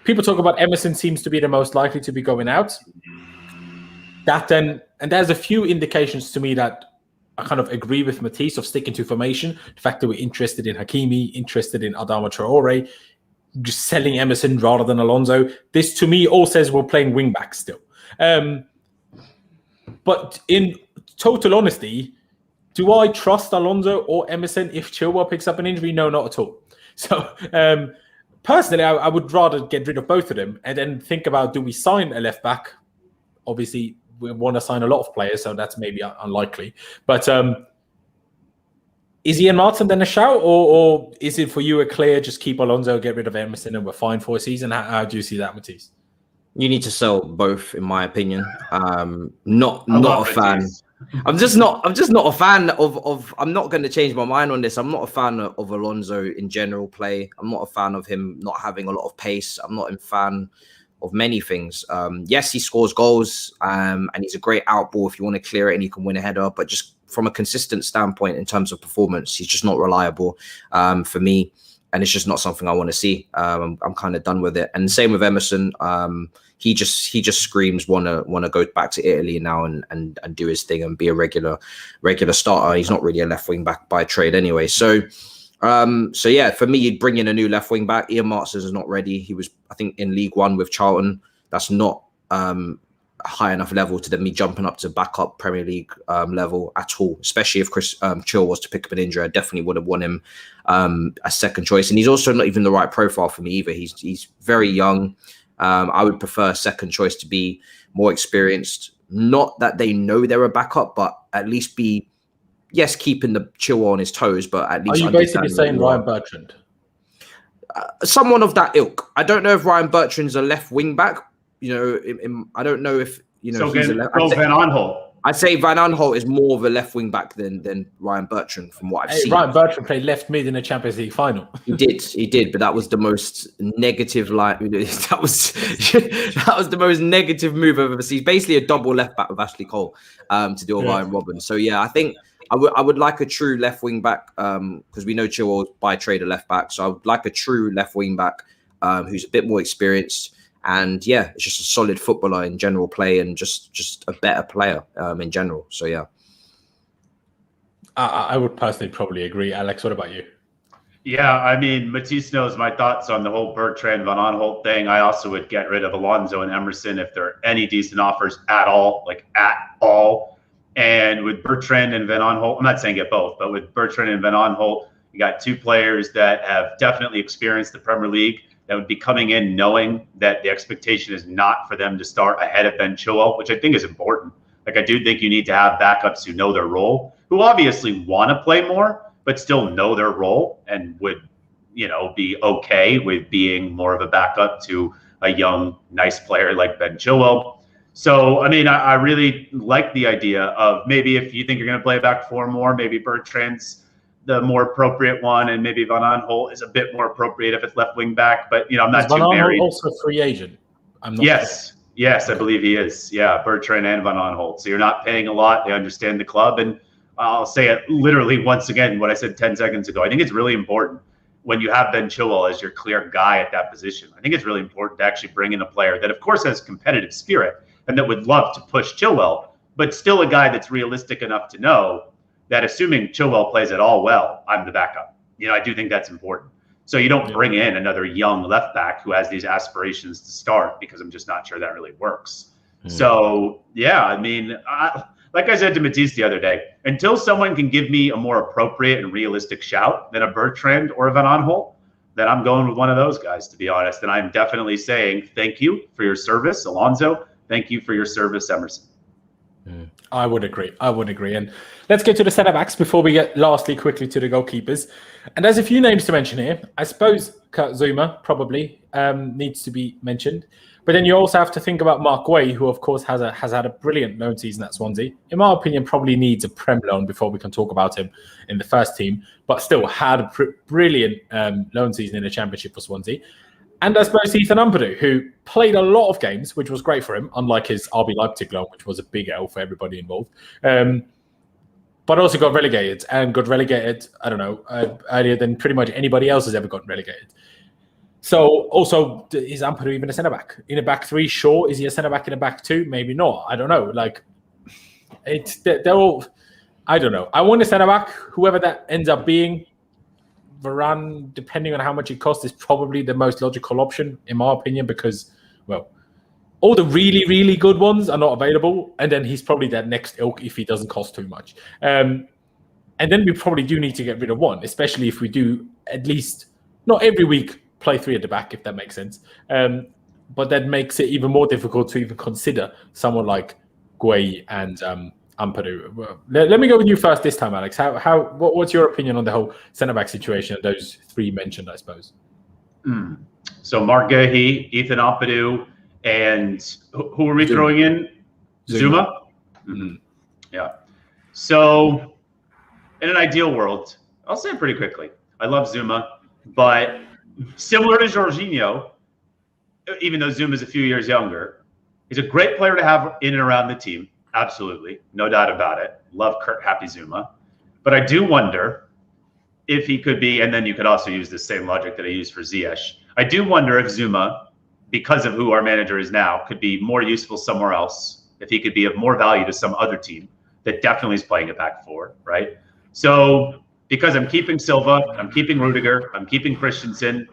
people talk about Emerson seems to be the most likely to be going out. And there's a few indications to me that I kind of agree with Matisse of sticking to formation. The fact that we're interested in Hakimi, interested in Adama Traore, just selling Emerson rather than Alonso. This to me all says we're playing wing back still. But in total honesty, do I trust Alonso or Emerson if Chilwell picks up an injury? No, not at all. So personally, I would rather get rid of both of them and then think about, do we sign a left back? Obviously, we want to sign a lot of players, so that's maybe unlikely. But is Ian Martin then a shout, or is it for you a clear just keep Alonso, get rid of Emerson, and we're fine for a season? How do you see that, Matisse? You need to sell both, in my opinion. Not a fan. I'm just not a fan of. I'm not going to change my mind on this. I'm not a fan of Alonso in general play. I'm not a fan of him not having a lot of pace. I'm not a fan of many things. Yes, he scores goals, and he's a great out ball if you want to clear it and you can win a header. But just from a consistent standpoint in terms of performance, he's just not reliable for me, and it's just not something I want to see. I'm kind of done with it. And same with Emerson. He just screams want to go back to Italy now and do his thing and be a regular starter. He's not really a left wing back by trade anyway. So yeah, for me, you'd bring in a new left wing back. Ian Martin is not ready. He was, I think, in League One with Charlton. That's not a high enough level to then me jumping up to backup Premier League level at all. Especially if Chris Chilwell was to pick up an injury, I definitely would have won him a second choice. And he's also not even the right profile for me either. He's very young. I would prefer second choice to be more experienced. Not that they know they're a backup, but at least be, yes, keeping the Chilwell on his toes, but at least. Are you basically saying Ryan Bertrand? Someone of that ilk. I don't know if Ryan Bertrand's a left wing back. I don't know if So he's a left. Van Aanholt. I'd say Van Aanholt is more of a left wing back than Ryan Bertrand from what I've seen. Ryan Bertrand played left mid in a Champions League final. He did, but that was the most negative that was the most negative move I've ever seen. Basically a double left back with Ashley Cole to do a Ryan Robben. So yeah, I think I would like a true left wing back because we know Chilwell's by trade a left back. So I would like a true left wing back who's a bit more experienced. And yeah, it's just a solid footballer in general play and just a better player in general. So yeah. I would personally probably agree. Alex, what about you? Yeah, I mean, Matisse knows my thoughts on the whole Bertrand Van Aanholt thing. I also would get rid of Alonso and Emerson if there are any decent offers at all, like at all. And with Bertrand and Van Aanholt, I'm not saying get both, but with Bertrand and Van Aanholt, you got two players that have definitely experienced the Premier League that would be coming in knowing that the expectation is not for them to start ahead of Ben Chilwell, which I think is important. Like, I do think you need to have backups who know their role, who obviously want to play more, but still know their role and would, be okay with being more of a backup to a young, nice player like Ben Chilwell. So, I mean, I really like the idea of maybe if you think you're going to play back four more, maybe Bertrand's the more appropriate one, and maybe Van Aanholt is a bit more appropriate if it's left wing back. But I'm not too married. Also a free agent. I'm not Yes, I believe he is. Yeah, Bertrand and Van Aanholt. So you're not paying a lot. They understand the club, and I'll say it literally once again what I said 10 seconds ago. I think it's really important when you have Ben Chilwell as your clear guy at that position. I think it's really important to actually bring in a player that, of course, has competitive spirit and that would love to push Chilwell, but still a guy that's realistic enough to know that assuming Chilwell plays at all well, I'm the backup. I do think that's important. So you don't bring in another young left back who has these aspirations to start, because I'm just not sure that really works. So, yeah, I mean, like I said to Matisse the other day, until someone can give me a more appropriate and realistic shout than a Bertrand or a Van Aanholt, then I'm going with one of those guys, to be honest. And I'm definitely saying thank you for your service, Alonso. Thank you for your service, Emerson. I would agree. And let's get to the centre-backs before we get lastly quickly to the goalkeepers. And there's a few names to mention here. I suppose Kurt Zouma probably needs to be mentioned. But then you also have to think about Mark Way, who, of course, has had a brilliant loan season at Swansea. In my opinion, probably needs a Prem loan before we can talk about him in the first team. But still had a brilliant loan season in the Championship for Swansea. And I suppose Ethan Ampadu, who played a lot of games, which was great for him, unlike his RB Leipzig loan, which was a big L for everybody involved. But also got relegated, I don't know, earlier than pretty much anybody else has ever gotten relegated. So also, is Ampadu even a centre-back? In a back three, sure. Is he a centre-back in a back two? Maybe not. I don't know. They're all, I don't know. I want a centre-back, whoever that ends up being. Varane, depending on how much it costs, is probably the most logical option, in my opinion, because, well, all the really, really good ones are not available, and then he's probably that next ilk if he doesn't cost too much. And then we probably do need to get rid of one, especially if we do at least, not every week, play three at the back, if that makes sense. But that makes it even more difficult to even consider someone like Gueye and Ampadu. Let me go with you first this time, Alex. What's your opinion on the whole centre-back situation, those three mentioned, I suppose? So Mark Gueye, Ethan Ampadu, and who are we throwing in? Zouma? Yeah. So in an ideal world, I'll say it pretty quickly. I love Zouma, but similar to Jorginho, even though Zouma is a few years younger, he's a great player to have in and around the team. Absolutely. No doubt about it. Love Kurt Happy Zouma. But I do wonder if he could be, and then you could also use the same logic that I used for Ziyech. I do wonder if Zouma, because of who our manager is now, could be more useful somewhere else, if he could be of more value to some other team that definitely is playing a back four, right? So because I'm keeping Silva, I'm keeping Rudiger, I'm keeping Christensen,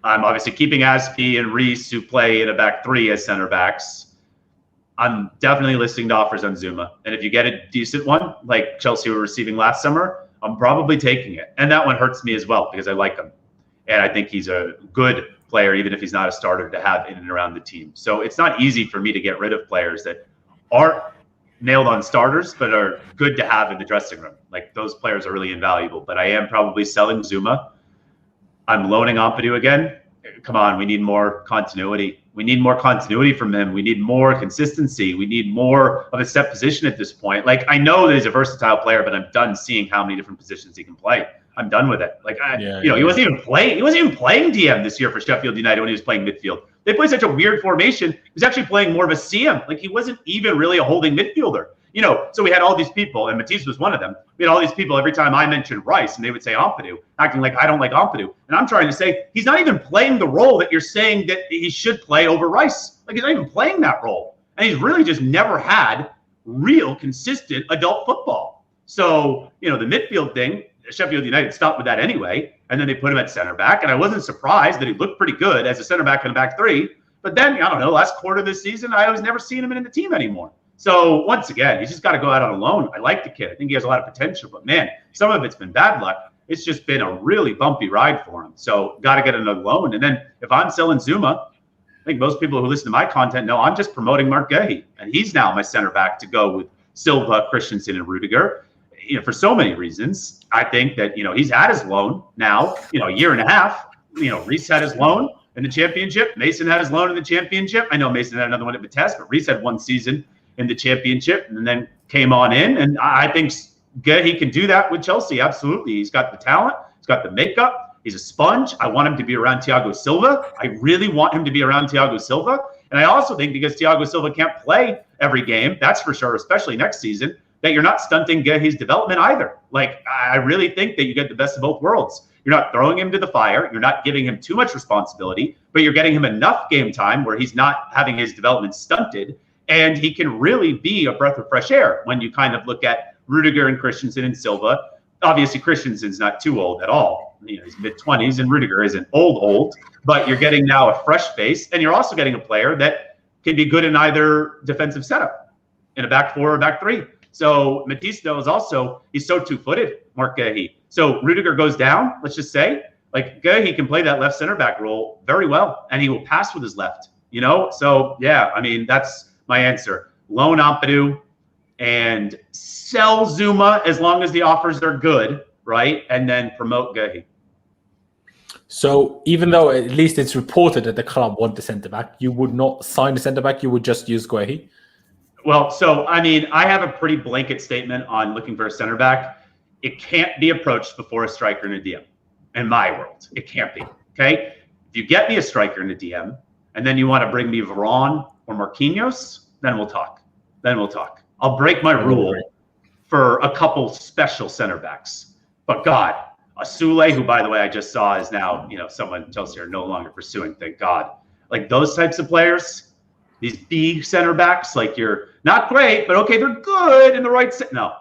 I'm obviously keeping Aspi and Reece, who play in a back three as center backs. I'm definitely listening to offers on Zouma. And if you get a decent one, like Chelsea were receiving last summer, I'm probably taking it. And that one hurts me as well because I like him. And I think he's a good player, even if he's not a starter, to have in and around the team. So it's not easy for me to get rid of players that aren't nailed on starters, but are good to have in the dressing room. Like, those players are really invaluable. But I am probably selling Zouma. I'm loaning Ampadu again. Come on, we need more continuity. We need more continuity from him. We need more consistency. We need more of a set position at this point. Like, I know that he's a versatile player, but I'm done seeing how many different positions he can play. I'm done with it. Like, he wasn't even playing. He wasn't even playing DM this year for Sheffield United when he was playing midfield. They play such a weird formation. He was actually playing more of a CM. Like, he wasn't even really a holding midfielder. So we had all these people, and Matisse was one of them. We had all these people every time I mentioned Rice, and they would say Ampadu, acting like I don't like Ampadu. And I'm trying to say he's not even playing the role that you're saying that he should play over Rice. Like, he's not even playing that role. And he's really just never had real, consistent adult football. So, the midfield thing, Sheffield United stopped with that anyway, and then they put him at center back. And I wasn't surprised that he looked pretty good as a center back in the back three. But then, I don't know, last quarter of this season, I was never seeing him in the team anymore. So once again, he's just got to go out on a loan. I like the kid. I think he has a lot of potential. But, man, some of it's been bad luck. It's just been a really bumpy ride for him. So got to get another loan. And then if I'm selling Zouma, I think most people who listen to my content know I'm just promoting Mark Guehi. And he's now my center back to go with Silva, Christensen, and Rudiger. For so many reasons. I think that, he's had his loan now, a year and a half. Reece had his loan in the championship. Mason had his loan in the championship. I know Mason had another one at Vitesse, but Reece had one season in the championship and then came on in. And I think he can do that with Chelsea. Absolutely. He's got the talent. He's got the makeup. He's a sponge. I want him to be around Thiago Silva. I really want him to be around Thiago Silva. And I also think because Thiago Silva can't play every game, that's for sure, especially next season, that you're not stunting Guehi's development either. Like, I really think that you get the best of both worlds. You're not throwing him to the fire. You're not giving him too much responsibility, but you're getting him enough game time where he's not having his development stunted. And he can really be a breath of fresh air when you kind of look at Rudiger and Christensen and Silva. Obviously, Christensen's not too old at all. He's mid-20s, and Rudiger isn't old, but you're getting now a fresh face, and you're also getting a player that can be good in either defensive setup, in a back four or back three. So Matisse is also, he's so two-footed, Mark Guehi. So Rudiger goes down, let's just say, like Guehi can play that left center back role very well, and he will pass with his left, So, yeah, I mean, that's my answer. Loan Ampadu and sell Zouma as long as the offers are good, right? And then promote Guehi. So even though at least it's reported that the club want the centre-back, you would not sign the centre-back, you would just use Guehi? Well, so, I mean, I have a pretty blanket statement on looking for a center-back. It can't be approached before a striker and a DM. In my world, it can't be, okay? If you get me a striker and a DM, and then you want to bring me Varane or Marquinhos, then we'll talk. I'll break my rule for a couple special center backs. But God, Asule, who, by the way, I just saw is now, someone Chelsea are no longer pursuing, thank God. Like those types of players, these B center backs, like you're not great, but okay, they're good in the right set. No.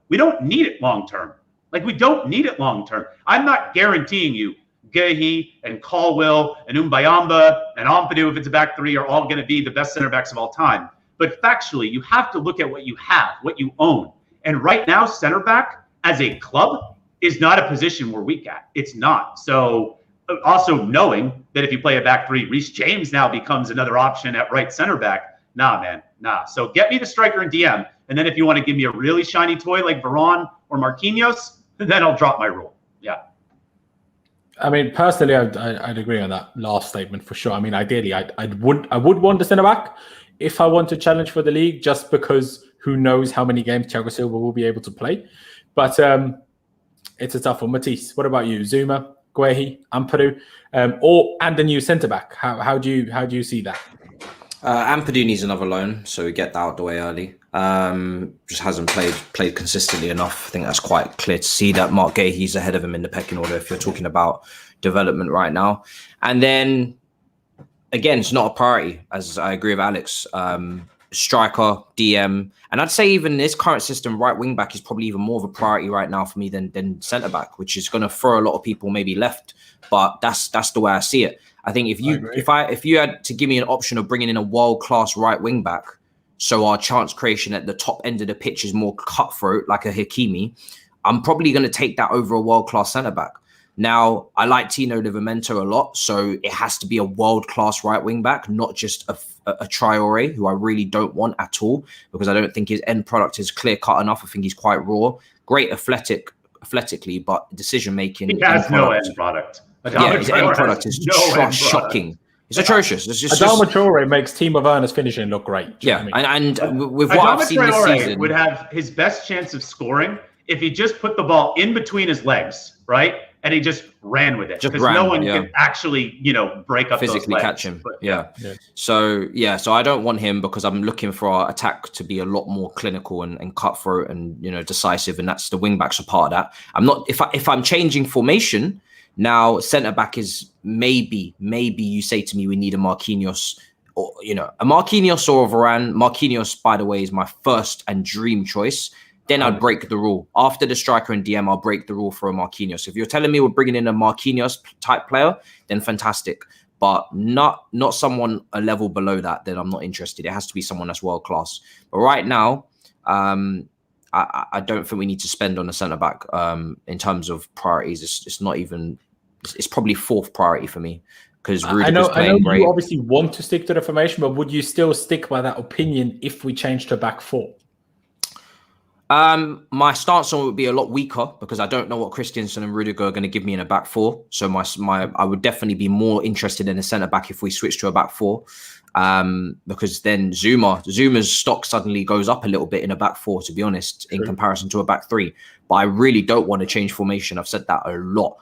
We don't need it long term. Like, we don't need it long term. I'm not guaranteeing you Guehi and Colwill and Mbayamba and Ampadu, if it's a back three, are all going to be the best center backs of all time. But factually, you have to look at what you have, what you own. And right now, center back as a club is not a position we're weak at. It's not. So also knowing that if you play a back three, Reece James now becomes another option at right center back. Nah, man, nah. So get me the striker and DM. And then if you want to give me a really shiny toy like Varane or Marquinhos, then I'll drop my rule. Yeah. I mean, personally, I'd agree on that last statement for sure. I mean, ideally, I would want the centre back if I want to challenge for the league, just because who knows how many games Thiago Silva will be able to play. But it's a tough one. Matisse, what about you? Zouma, Guehi, Ampadu, and the new centre back. How do you see that? Ampadu needs another loan, so we get that out the way early. Just hasn't played consistently enough. I think that's quite clear to see that Mark Guehi's ahead of him in the pecking order if you're talking about development right now. And then again, it's not a priority, as I agree with Alex. Striker, DM, and I'd say even this current system, right wing back is probably even more of a priority right now for me than centre back, which is going to throw a lot of people maybe left. But that's the way I see it. I think if you had to give me an option of bringing in a world class right wing back, so our chance creation at the top end of the pitch is more cutthroat, like a Hakimi, I'm probably going to take that over a world class centre back. Now, I like Tino Livramento a lot, so it has to be a world-class right wing-back, not just a Traore, who I really don't want at all, because I don't think his end product is clear-cut enough. I think he's quite raw. Great athletically, but decision-making... He has no end product. Yeah, his end product is shocking. It's atrocious. It's just Adama Traore makes Timo Werner's finishing look great. Yeah, and with what I've seen this season, would have his best chance of scoring if he just put the ball in between his legs, right? And he just ran with it, because no one can actually, break up physically those legs. catch him. Yeah. So I don't want him, because I'm looking for our attack to be a lot more clinical and cutthroat and decisive, and that's the wing backs are part of that. I'm not if I'm changing formation now. Centre back is maybe you say to me we need a Marquinhos, or a Marquinhos or a Varane. Marquinhos, by the way, is my first and dream choice. Then I'd break the rule. After the striker and DM, I'll break the rule for a Marquinhos. If you're telling me we're bringing in a Marquinhos type player, then fantastic. But not someone a level below that, then I'm not interested. It has to be someone that's world class. But right now, I don't think we need to spend on a centre back in terms of priorities. It's not even. It's probably fourth priority for me, because I know you obviously want to stick to the formation, but would you still stick by that opinion if we change to back four? My stance on it would be a lot weaker, because I don't know what Christensen and Rudiger are going to give me in a back four. So I would definitely be more interested in a centre back if we switch to a back four, because then Zuma's stock suddenly goes up a little bit in a back four, to be honest, in comparison to a back three. But I really don't want to change formation. I've said that a lot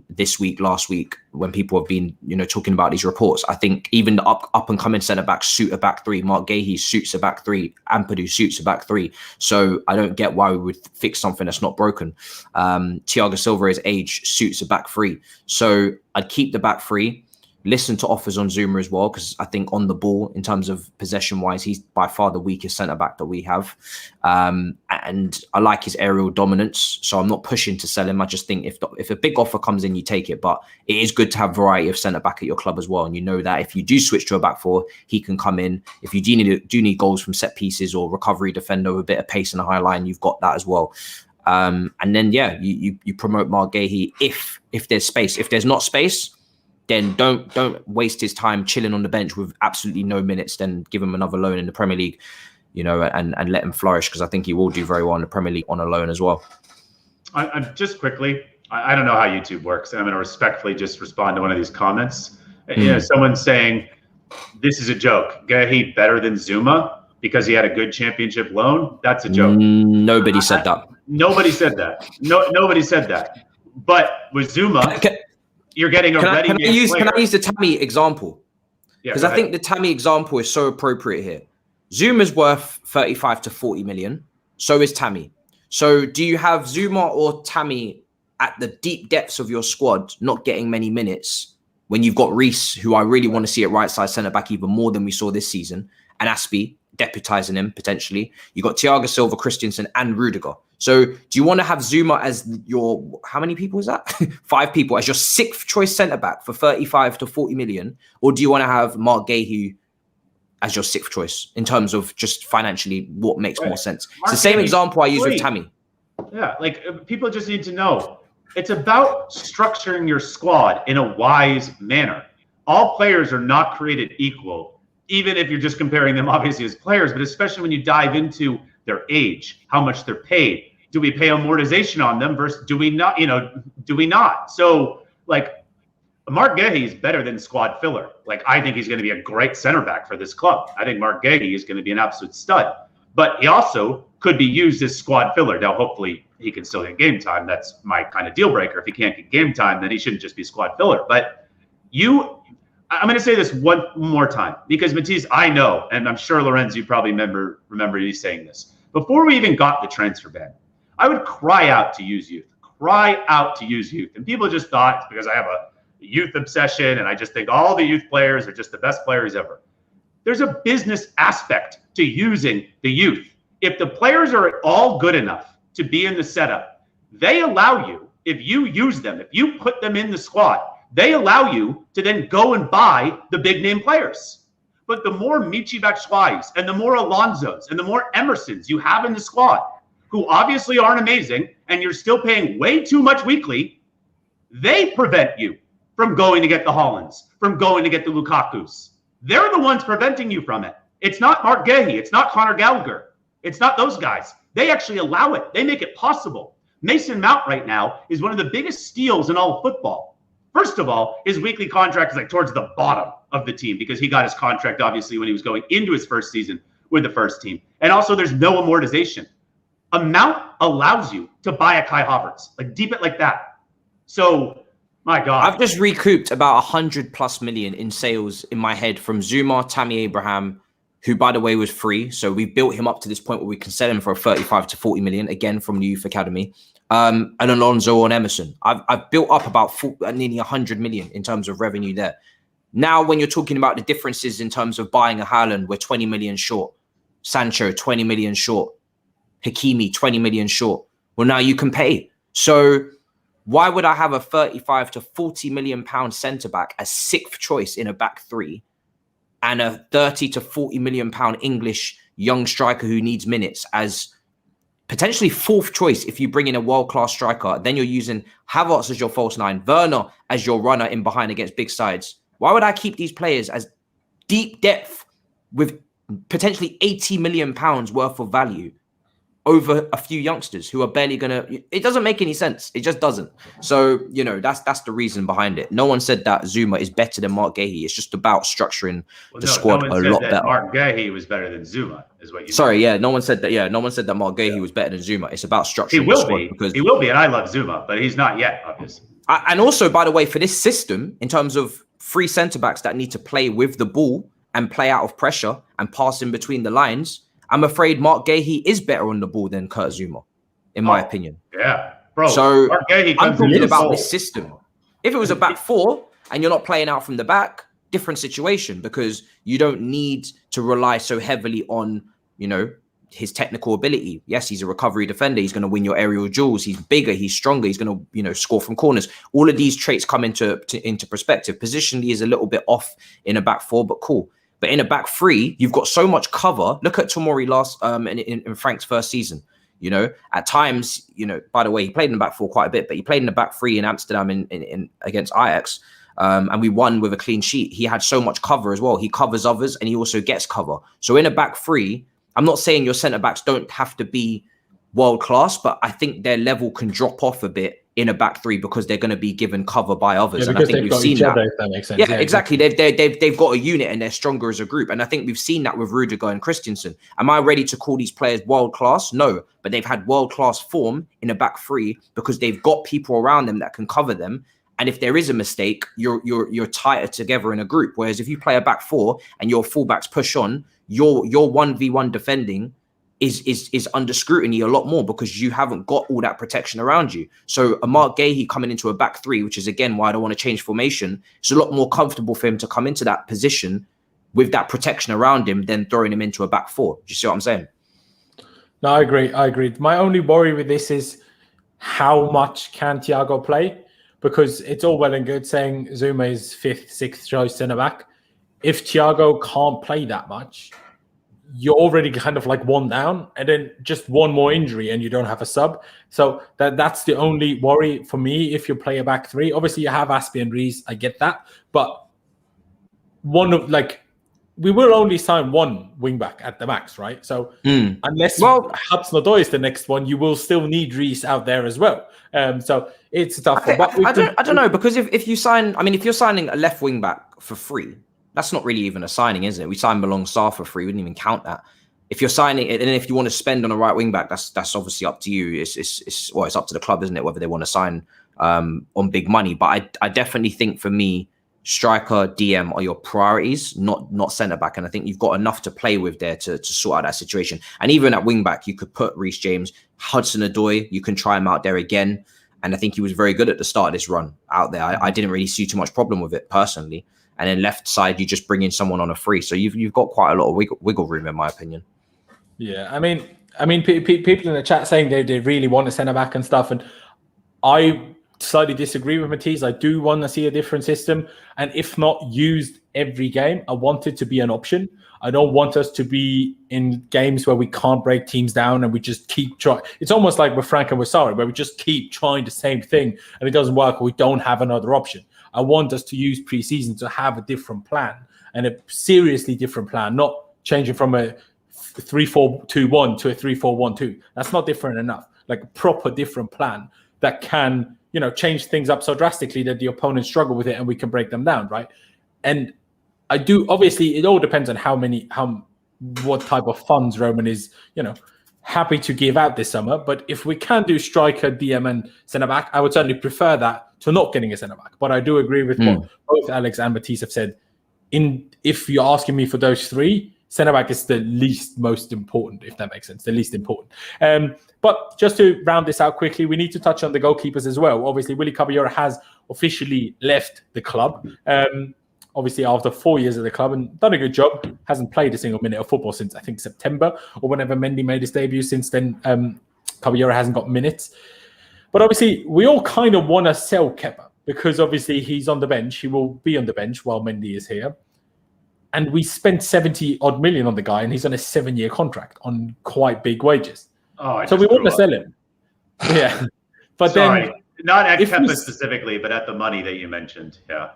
this week, last week, when people have been, talking about these reports. I think even the up and coming centre backs suit a back three. Mark Gahey suits a back three. Ampadu suits a back three. So I don't get why we would fix something that's not broken. Thiago Silva's age suits a back three. So I'd keep the back three. Listen to offers on Zouma as well, because I think on the ball, in terms of possession-wise, he's by far the weakest centre-back that we have. And I like his aerial dominance, so I'm not pushing to sell him. I just think if a big offer comes in, you take it. But it is good to have variety of centre-back at your club as well. And you know that if you do switch to a back four, he can come in. If you do need goals from set pieces or recovery defender with a bit of pace and a high line, you've got that as well. And then, you promote Mark Gahey if there's space. If there's not space, then don't waste his time chilling on the bench with absolutely no minutes. Then give him another loan in the Premier League, and let him flourish, because I think he will do very well in the Premier League on a loan as well. I just quickly, I don't know how YouTube works. I'm going to respectfully just respond to one of these comments. Someone saying, this is a joke. Gahey better than Zouma because he had a good championship loan? That's a joke. Nobody said that. Nobody said that. Nobody said that. But with Zouma... You're getting Can I use the Tammy example? Because I think the Tammy example is so appropriate here. Zuma's worth 35 to 40 million. So is Tammy. So do you have Zouma or Tammy at the deep depths of your squad not getting many minutes when you've got Reece, who I really want to see at right side centre back even more than we saw this season, and Aspie deputising him potentially? You got Thiago Silva, Christensen, and Rudiger. So do you want to have Zouma as your, how many people is that? 5 people as your 6th choice centre-back for 35 to 40 million? Or do you want to have Mark Gahey as your 6th choice in terms of just financially what makes more sense? It's the same example I use with Tammy. Yeah, people just need to know. It's about structuring your squad in a wise manner. All players are not created equal, even if you're just comparing them obviously as players, but especially when you dive into their age, how much they're paid. Do we pay amortization on them versus do we not? Do we not? So, Mark Gahey is better than squad filler. I think he's going to be a great center back for this club. I think Mark Gahey is going to be an absolute stud. But he also could be used as squad filler. Now, hopefully, he can still get game time. That's my kind of deal breaker. If he can't get game time, then he shouldn't just be squad filler. But I'm going to say this one more time, because Matisse, I know, and I'm sure Laurenz, you probably remember you saying this. Before we even got the transfer ban, I would cry out to use youth. And people just thought it's because I have a youth obsession and I just think all the youth players are just the best players ever. There's a business aspect to using the youth. If the players are all good enough to be in the setup, they allow you, if you use them, if you put them in the squad, they allow you to then go and buy the big name players. But the more Michy Batshuayis and the more Alonsos and the more Emersons you have in the squad, who obviously aren't amazing, and you're still paying way too much weekly, they prevent you from going to get the Haalands, from going to get the Lukakus. They're the ones preventing you from it. It's not Mark Gahey. It's not Conor Gallagher. It's not those guys. They actually allow it. They make it possible. Mason Mount right now is one of the biggest steals in all of football. First of all, his weekly contract is like towards the bottom of the team because he got his contract obviously when he was going into his first season with the first team. And also there's no amortization. Amount allows you to buy a Kai Havertz, like deep it like that. So, my God. I've just recouped about 100+ million in sales in my head from Zouma, Tammy Abraham, who, by the way, was free. So we built him up to this point where we can sell him for 35 to 40 million, again, from the youth academy. And Alonso and Emerson. I've built up about nearly 100 million in terms of revenue there. Now, when you're talking about the differences in terms of buying a Haaland, we're 20 million short. Sancho, 20 million short. Hakimi, 20 million short. Well, now you can pay. So why would I have a 35 to 40 million pound centre-back as sixth choice in a back three and a 30 to 40 million pound English young striker who needs minutes as potentially fourth choice if you bring in a world-class striker? Then you're using Havertz as your false nine, Werner as your runner in behind against big sides. Why would I keep these players as deep depth with potentially 80 million pounds worth of value over a few youngsters who are barely gonna? It doesn't make any sense. It just doesn't. So, you know, that's the reason behind it. No one said that Zouma is better than Mark Gahey. It's just about structuring the squad a lot better. Mark Gahey was better than Zouma, is what you. Sorry, yeah, no one said that. Yeah, no one said that Mark Gahey was better than Zouma. It's about structuring. He will be because he will be, and I love Zouma, but he's not yet, obviously. And also, by the way, for this system, in terms of free centre backs that need to play with the ball and play out of pressure and pass in between the lines, I'm afraid Mark Gahey is better on the ball than Kurt Zouma, in my opinion. Yeah, bro. So Mark Gahey I'm talking about this system. If it was a back four and you're not playing out from the back, different situation, because you don't need to rely so heavily on, you know, his technical ability. Yes, he's a recovery defender. He's going to win your aerial duels. He's bigger. He's stronger. He's going to, you know, score from corners. All of these traits come into perspective. Positionally is a little bit off in a back four, but cool. But in a back three, you've got so much cover. Look at Tomori last in Frank's first season. You know, at times, you know, by the way, he played in the back four quite a bit, but he played in the back three in Amsterdam in against Ajax. And we won with a clean sheet. He had so much cover as well. He covers others and he also gets cover. So in a back three, I'm not saying your centre backs don't have to be world class, but I think their level can drop off a bit in a back three because they're going to be given cover by others. Yeah, and I think we've seen that. If that makes sense. Yeah, exactly. They've got a unit and they're stronger as a group. And I think we've seen that with Rudiger and Christensen. Am I ready to call these players world class? No, but they've had world class form in a back three because they've got people around them that can cover them. And if there is a mistake, you're tighter together in a group. Whereas if you play a back four and your fullbacks push on, your 1v1 defending is under scrutiny a lot more because you haven't got all that protection around you. So a Mark Gahey coming into a back three, which is again why I don't want to change formation, it's a lot more comfortable for him to come into that position with that protection around him than throwing him into a back four. Do you see what I'm saying? No, I agree. My only worry with this is how much can Thiago play? Because it's all well and good saying Zouma is fifth, sixth choice centre back. If Thiago can't play that much, you're already kind of like one down, and then just one more injury and you don't have a sub. So that's the only worry for me if you play a back three. Obviously, you have Aspie and Rees. I get that. But we will only sign one wing back at the max, right? So unless Hudson-Odoi is the next one, you will still need Rees out there as well. So it's a tough one. But I don't know, because if you sign, I mean, if you're signing a left wing back for free, that's not really even a signing, is it? We signed Malong Sarr for free. We didn't even count that. If you're signing it, and if you want to spend on a right wing back, that's obviously up to you. It's up to the club, isn't it? Whether they want to sign on big money. But I definitely think for me, striker, DM are your priorities, not centre back. And I think you've got enough to play with there to sort out that situation. And even at wing back, you could put Reece James, Hudson-Odoi. You can try him out there again. And I think he was very good at the start of this run out there. I didn't really see too much problem with it personally. And then left side, you just bring in someone on a free. So you've got quite a lot of wiggle room, in my opinion. Yeah, I mean, people in the chat saying they really want a centre back and stuff, and I slightly disagree with Matisse. I do want to see a different system, and if not used every game, I want it to be an option. I don't want us to be in games where we can't break teams down and we just keep trying. It's almost like with Frank and with Sarri, where we just keep trying the same thing and it doesn't work, or we don't have another option. I want us to use pre-season to have a different plan, and a seriously different plan, not changing from a 3-4-2-1 to a 3-4-1-2. That's not different enough. Like a proper different plan that can change things up so drastically that the opponents struggle with it and we can break them down, right? And obviously it all depends on what type of funds Roman is, happy to give out this summer. But if we can do striker, DM, and centre back, I would certainly prefer that to not getting a centre back. But I do agree with what both Alex and Matisse have said. If you're asking me for those three, centre back is the least most important, if that makes sense, the least important. But just to round this out quickly, we need to touch on the goalkeepers as well. Obviously, Willy Caballero has officially left the club. Obviously, after 4 years at the club and done a good job, hasn't played a single minute of football since, I think, September or whenever Mendy made his debut. Since then, Caballero hasn't got minutes. But obviously, we all kind of want to sell Kepa because obviously he's on the bench. He will be on the bench while Mendy is here. And we spent 70 odd million on the guy and he's on a 7-year contract on quite big wages. So we want to sell him. Yeah. But then, not at Kepa specifically, but at the money that you mentioned. Yeah.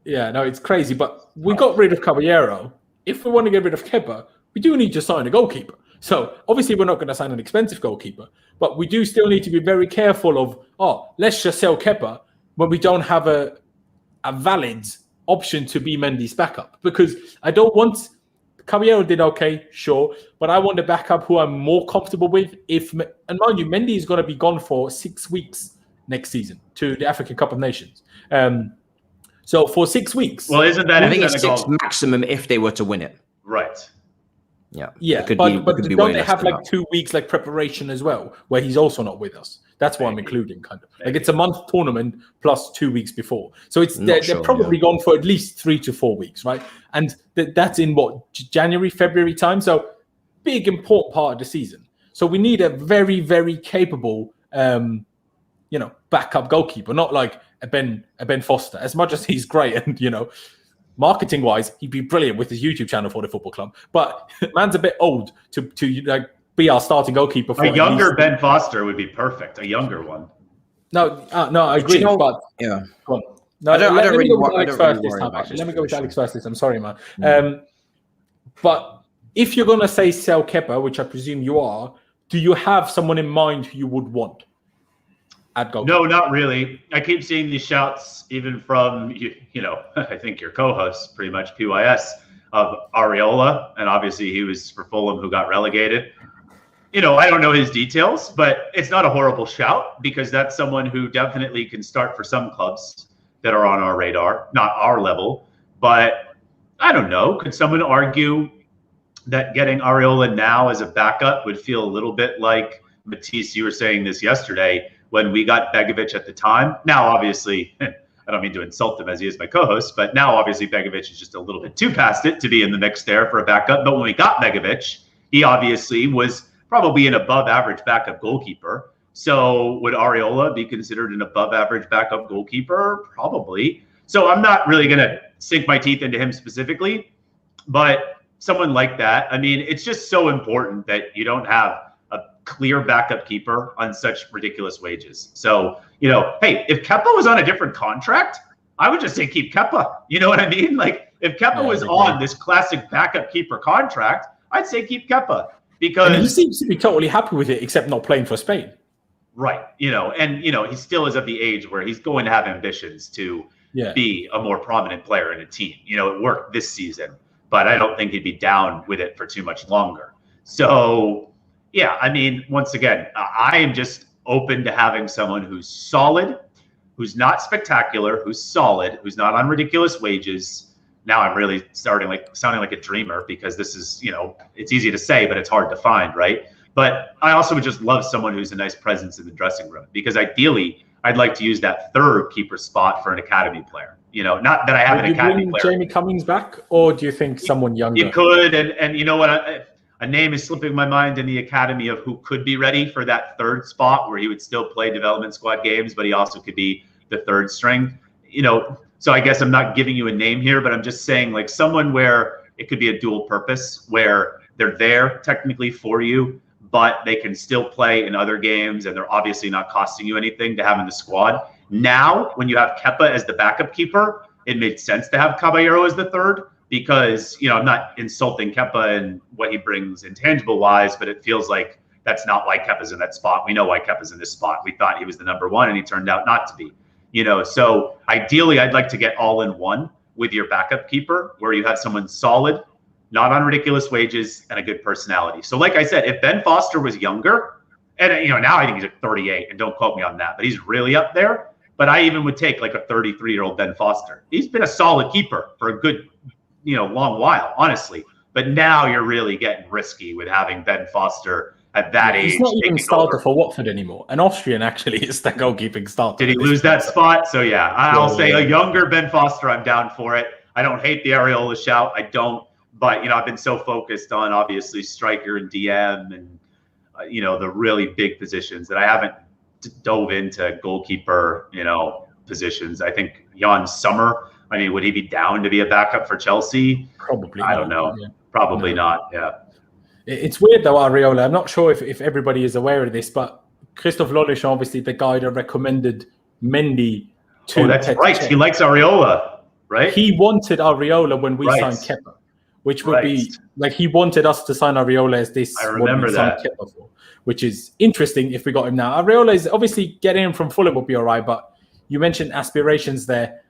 Yeah, no, it's crazy. But we got rid of Caballero. If we want to get rid of Kepa, we do need to sign a goalkeeper. So obviously we're not going to sign an expensive goalkeeper, but we do still need to be very careful of, let's just sell Kepa when we don't have a valid option to be Mendy's backup. Because I don't want... Caballero did okay, sure, but I want a backup who I'm more comfortable with. And mind you, Mendy is going to be gone for 6 weeks next season to the African Cup of Nations. So for 6 weeks. Well, isn't that? I think it's 6 maximum if they were to win it. Right. Yeah. But don't they have 2 weeks preparation as well, where he's also not with us? That's what I'm including, kind of. It's a month tournament plus 2 weeks before. So they're probably gone for at least 3 to 4 weeks, right? And that's in January, February time. So big, important part of the season. So we need a very, very capable, backup goalkeeper, not like a Ben Foster. As much as he's great and, marketing wise, he'd be brilliant with his YouTube channel for the football club. But man's a bit old to be our starting goalkeeper. For a younger Ben Foster would be perfect. A younger one. No, I agree. But yeah, go on. No, let me go with Alex first this time. Let me go with Alex first this time. Sorry, man. But if you're going to say sell Kepa, which I presume you are, do you have someone in mind who you would want at goalkeeper? No, not really. I keep seeing these shouts, even from I think your co-host, pretty much PYS, of Areola, and obviously he was for Fulham, who got relegated. I don't know his details, but it's not a horrible shout because that's someone who definitely can start for some clubs that are on our radar, not our level. But I don't know. Could someone argue that getting Areola now as a backup would feel a little bit like, Matisse, you were saying this yesterday, when we got Begovic at the time? Now, obviously, I don't mean to insult him as he is my co-host, but now obviously Begovic is just a little bit too past it to be in the mix there for a backup. But when we got Begovic, he obviously was probably an above average backup goalkeeper. So would Areola be considered an above average backup goalkeeper? Probably. So I'm not really going to sink my teeth into him specifically, but someone like that, I mean, it's just so important that you don't have a clear backup keeper on such ridiculous wages. So, hey, if Kepa was on a different contract, I would just say keep Kepa. You know what I mean? Like if Kepa was on this classic backup keeper contract, I'd say keep Kepa because he seems to be totally happy with it, except not playing for Spain. Right. And he still is of the age where he's going to have ambitions to be a more prominent player in a team. It worked this season, but I don't think he'd be down with it for too much longer. So, yeah, I mean, once again, I am just open to having someone who's solid, who's not spectacular, who's solid, who's not on ridiculous wages. Now I'm really sounding like a dreamer because this is, it's easy to say, but it's hard to find, right? But I also would just love someone who's a nice presence in the dressing room because ideally I'd like to use that third keeper spot for an academy player. Not that I have an academy player. Jamie Cummings back, or do you think someone younger? You could, and you know what? A name is slipping my mind in the academy of who could be ready for that third spot where he would still play development squad games, but he also could be the third string. So I guess I'm not giving you a name here, but I'm just saying like someone where it could be a dual purpose, where they're there technically for you, but they can still play in other games and they're obviously not costing you anything to have in the squad. Now, when you have Kepa as the backup keeper, it made sense to have Caballero as the third because, I'm not insulting Kepa and what he brings intangible wise, but it feels like that's not why Kepa's in that spot. We know why Kepa's in this spot. We thought he was the number one, and he turned out not to be. So ideally, I'd like to get all in one with your backup keeper, where you have someone solid, not on ridiculous wages, and a good personality. So like I said, if Ben Foster was younger, and now I think he's at 38, and don't quote me on that, but he's really up there. But I even would take like a 33-year-old Ben Foster. He's been a solid keeper for a good, long while, honestly. But now you're really getting risky with having Ben Foster at that age. He's not even starter for Watford anymore. An Austrian actually is the goalkeeping starter. Did he lose that spot? So yeah, I'll say a younger Ben Foster, I'm down for it. I don't hate the Areola shout. I don't. But, I've been so focused on, obviously, striker and DM and, the really big positions that I haven't dove into goalkeeper, positions. I think Jan Sommer, would he be down to be a backup for Chelsea? Probably I don't know. Yeah. Probably not, yeah. It's weird, though, Areola. I'm not sure if everybody is aware of this, but Christophe Lolish, obviously, the guy that recommended Mendy to... Oh, that's right. He likes Areola, right? He wanted Areola when we signed Kepa. Which would be like he wanted us to sign Areola as this. I remember that. For, which is interesting if we got him now. Areola is obviously getting him from Fulham would be all right, but you mentioned aspirations there.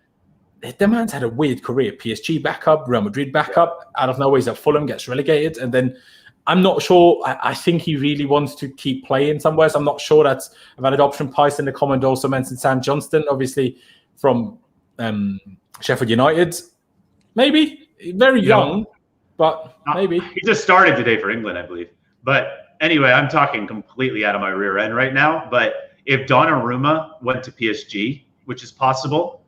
The man's had a weird career. PSG backup, Real Madrid backup. Out of nowhere, he's at Fulham, gets relegated, and then I'm not sure. I think he really wants to keep playing somewhere. So I'm not sure that's about adoption. Pice in the comment also mentioned Sam Johnston, obviously from Sheffield United. Maybe very young. But maybe. He just started today for England, I believe. But anyway, I'm talking completely out of my rear end right now. But if Donnarumma went to PSG, which is possible,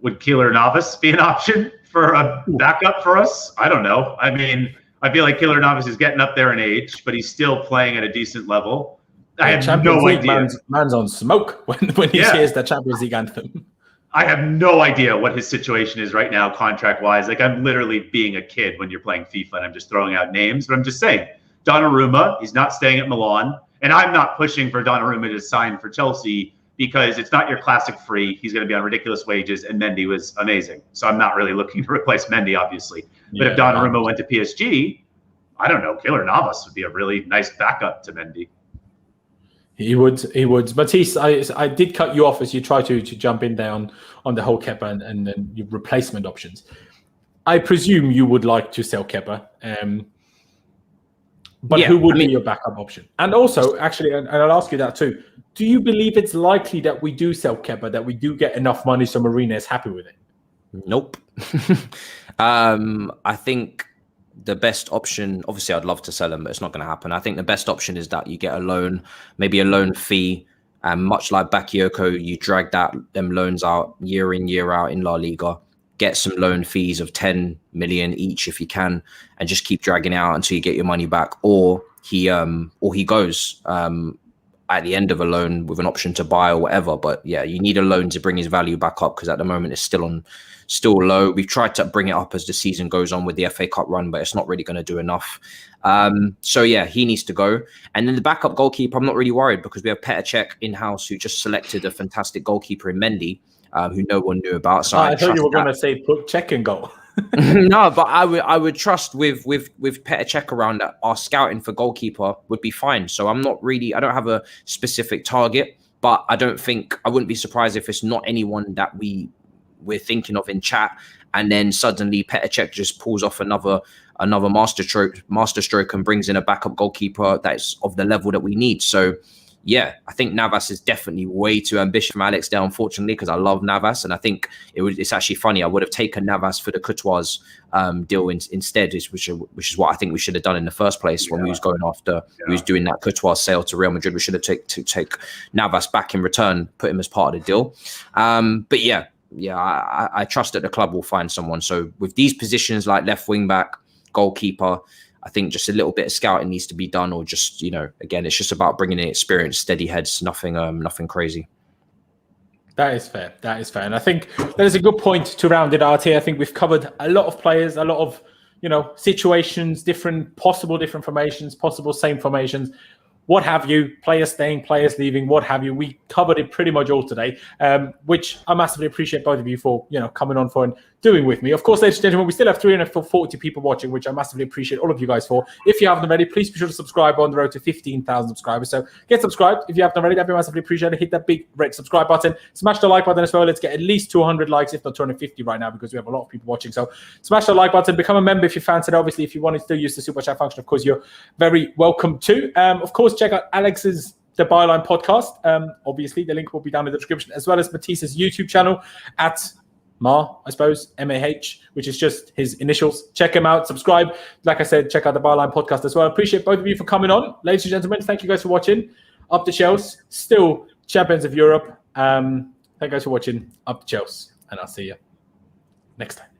would Keylor Navas be an option for a backup for us? I don't know. I feel like Keylor Navas is getting up there in age, but he's still playing at a decent level. I have no idea. Man's on smoke when he hears the Champions League anthem. I have no idea what his situation is right now, contract-wise. Like, I'm literally being a kid when you're playing FIFA and I'm just throwing out names. But I'm just saying, Donnarumma, he's not staying at Milan. And I'm not pushing for Donnarumma to sign for Chelsea because it's not your classic free. He's going to be on ridiculous wages, and Mendy was amazing. So I'm not really looking to replace Mendy, obviously. But if Donnarumma went to PSG, I don't know, Keylor Navas would be a really nice backup to Mendy. He would. Matisse, I did cut you off as you try to jump in there on the whole Kepa and your replacement options. I presume you would like to sell Kepa, but who would be your backup option? And also, actually, and I'll ask you that too, do you believe it's likely that we do sell Kepa, that we do get enough money so Marina is happy with it? Nope. I think the best option, obviously I'd love to sell him, but it's not going to happen. I think the best option is that you get a loan, maybe a loan fee, and much like Bakayoko, you drag them loans out year in, year out in La Liga, get some loan fees of 10 million each if you can, and just keep dragging it out until you get your money back, or he goes at the end of a loan with an option to buy or whatever. But yeah, you need a loan to bring his value back up, because at the moment it's still low. We've tried to bring it up as the season goes on with the FA Cup run, but it's not really going to do enough. So yeah, he needs to go. And then the backup goalkeeper, I'm not really worried, because we have Petr Cech in-house, who just selected a fantastic goalkeeper in Mendy, who no one knew about. So I thought you were going to say put Cech in goal. No, but I would trust with Petr Cech around that our scouting for goalkeeper would be fine. So I don't have a specific target, but I wouldn't be surprised if it's not anyone that we're thinking of in chat, and then suddenly Petr Cech just pulls off another masterstroke and brings in a backup goalkeeper that's of the level that we need. So yeah, I think Navas is definitely way too ambitious from Alex there, unfortunately, because I love Navas, and I think it's actually funny. I would have taken Navas for the Courtois deal instead, which is what I think we should have done in the first place when we was going after. We was doing that Courtois sale to Real Madrid. We should have take Navas back in return, put him as part of the deal. But yeah, I trust that the club will find someone. So with these positions like left wing back, goalkeeper, I think just a little bit of scouting needs to be done, or just, again, it's just about bringing in experienced, steady heads, nothing crazy. That is fair. And I think that is a good point to round it out here. I think we've covered a lot of players, a lot of, situations, different formations, possible same formations, what have you, players staying, players leaving, what have you. We covered it pretty much all today, which I massively appreciate both of you for, coming on for and doing with me. Of course, ladies and gentlemen, we still have 340 people watching, which I massively appreciate all of you guys for. If you haven't already, please be sure to subscribe on the road to 15,000 subscribers. So get subscribed if you haven't already. That'd be massively appreciated. Hit that big red subscribe button. Smash the like button as well. Let's get at least 200 likes, if not 250 right now, because we have a lot of people watching. So smash the like button. Become a member if you fancy it. Obviously, if you want to still use the super chat function, of course, you're very welcome to. Of course, check out Alex's The Byline podcast. Obviously, the link will be down in the description, as well as Matisse's YouTube channel at Mar, I suppose, M-A-H, which is just his initials. Check him out, subscribe. Like I said, check out the Byline podcast as well. I appreciate both of you for coming on. Ladies and gentlemen, thank you guys for watching. Up the Chelsea, still champions of Europe. Thank you guys for watching. Up the Chelsea, and I'll see you next time.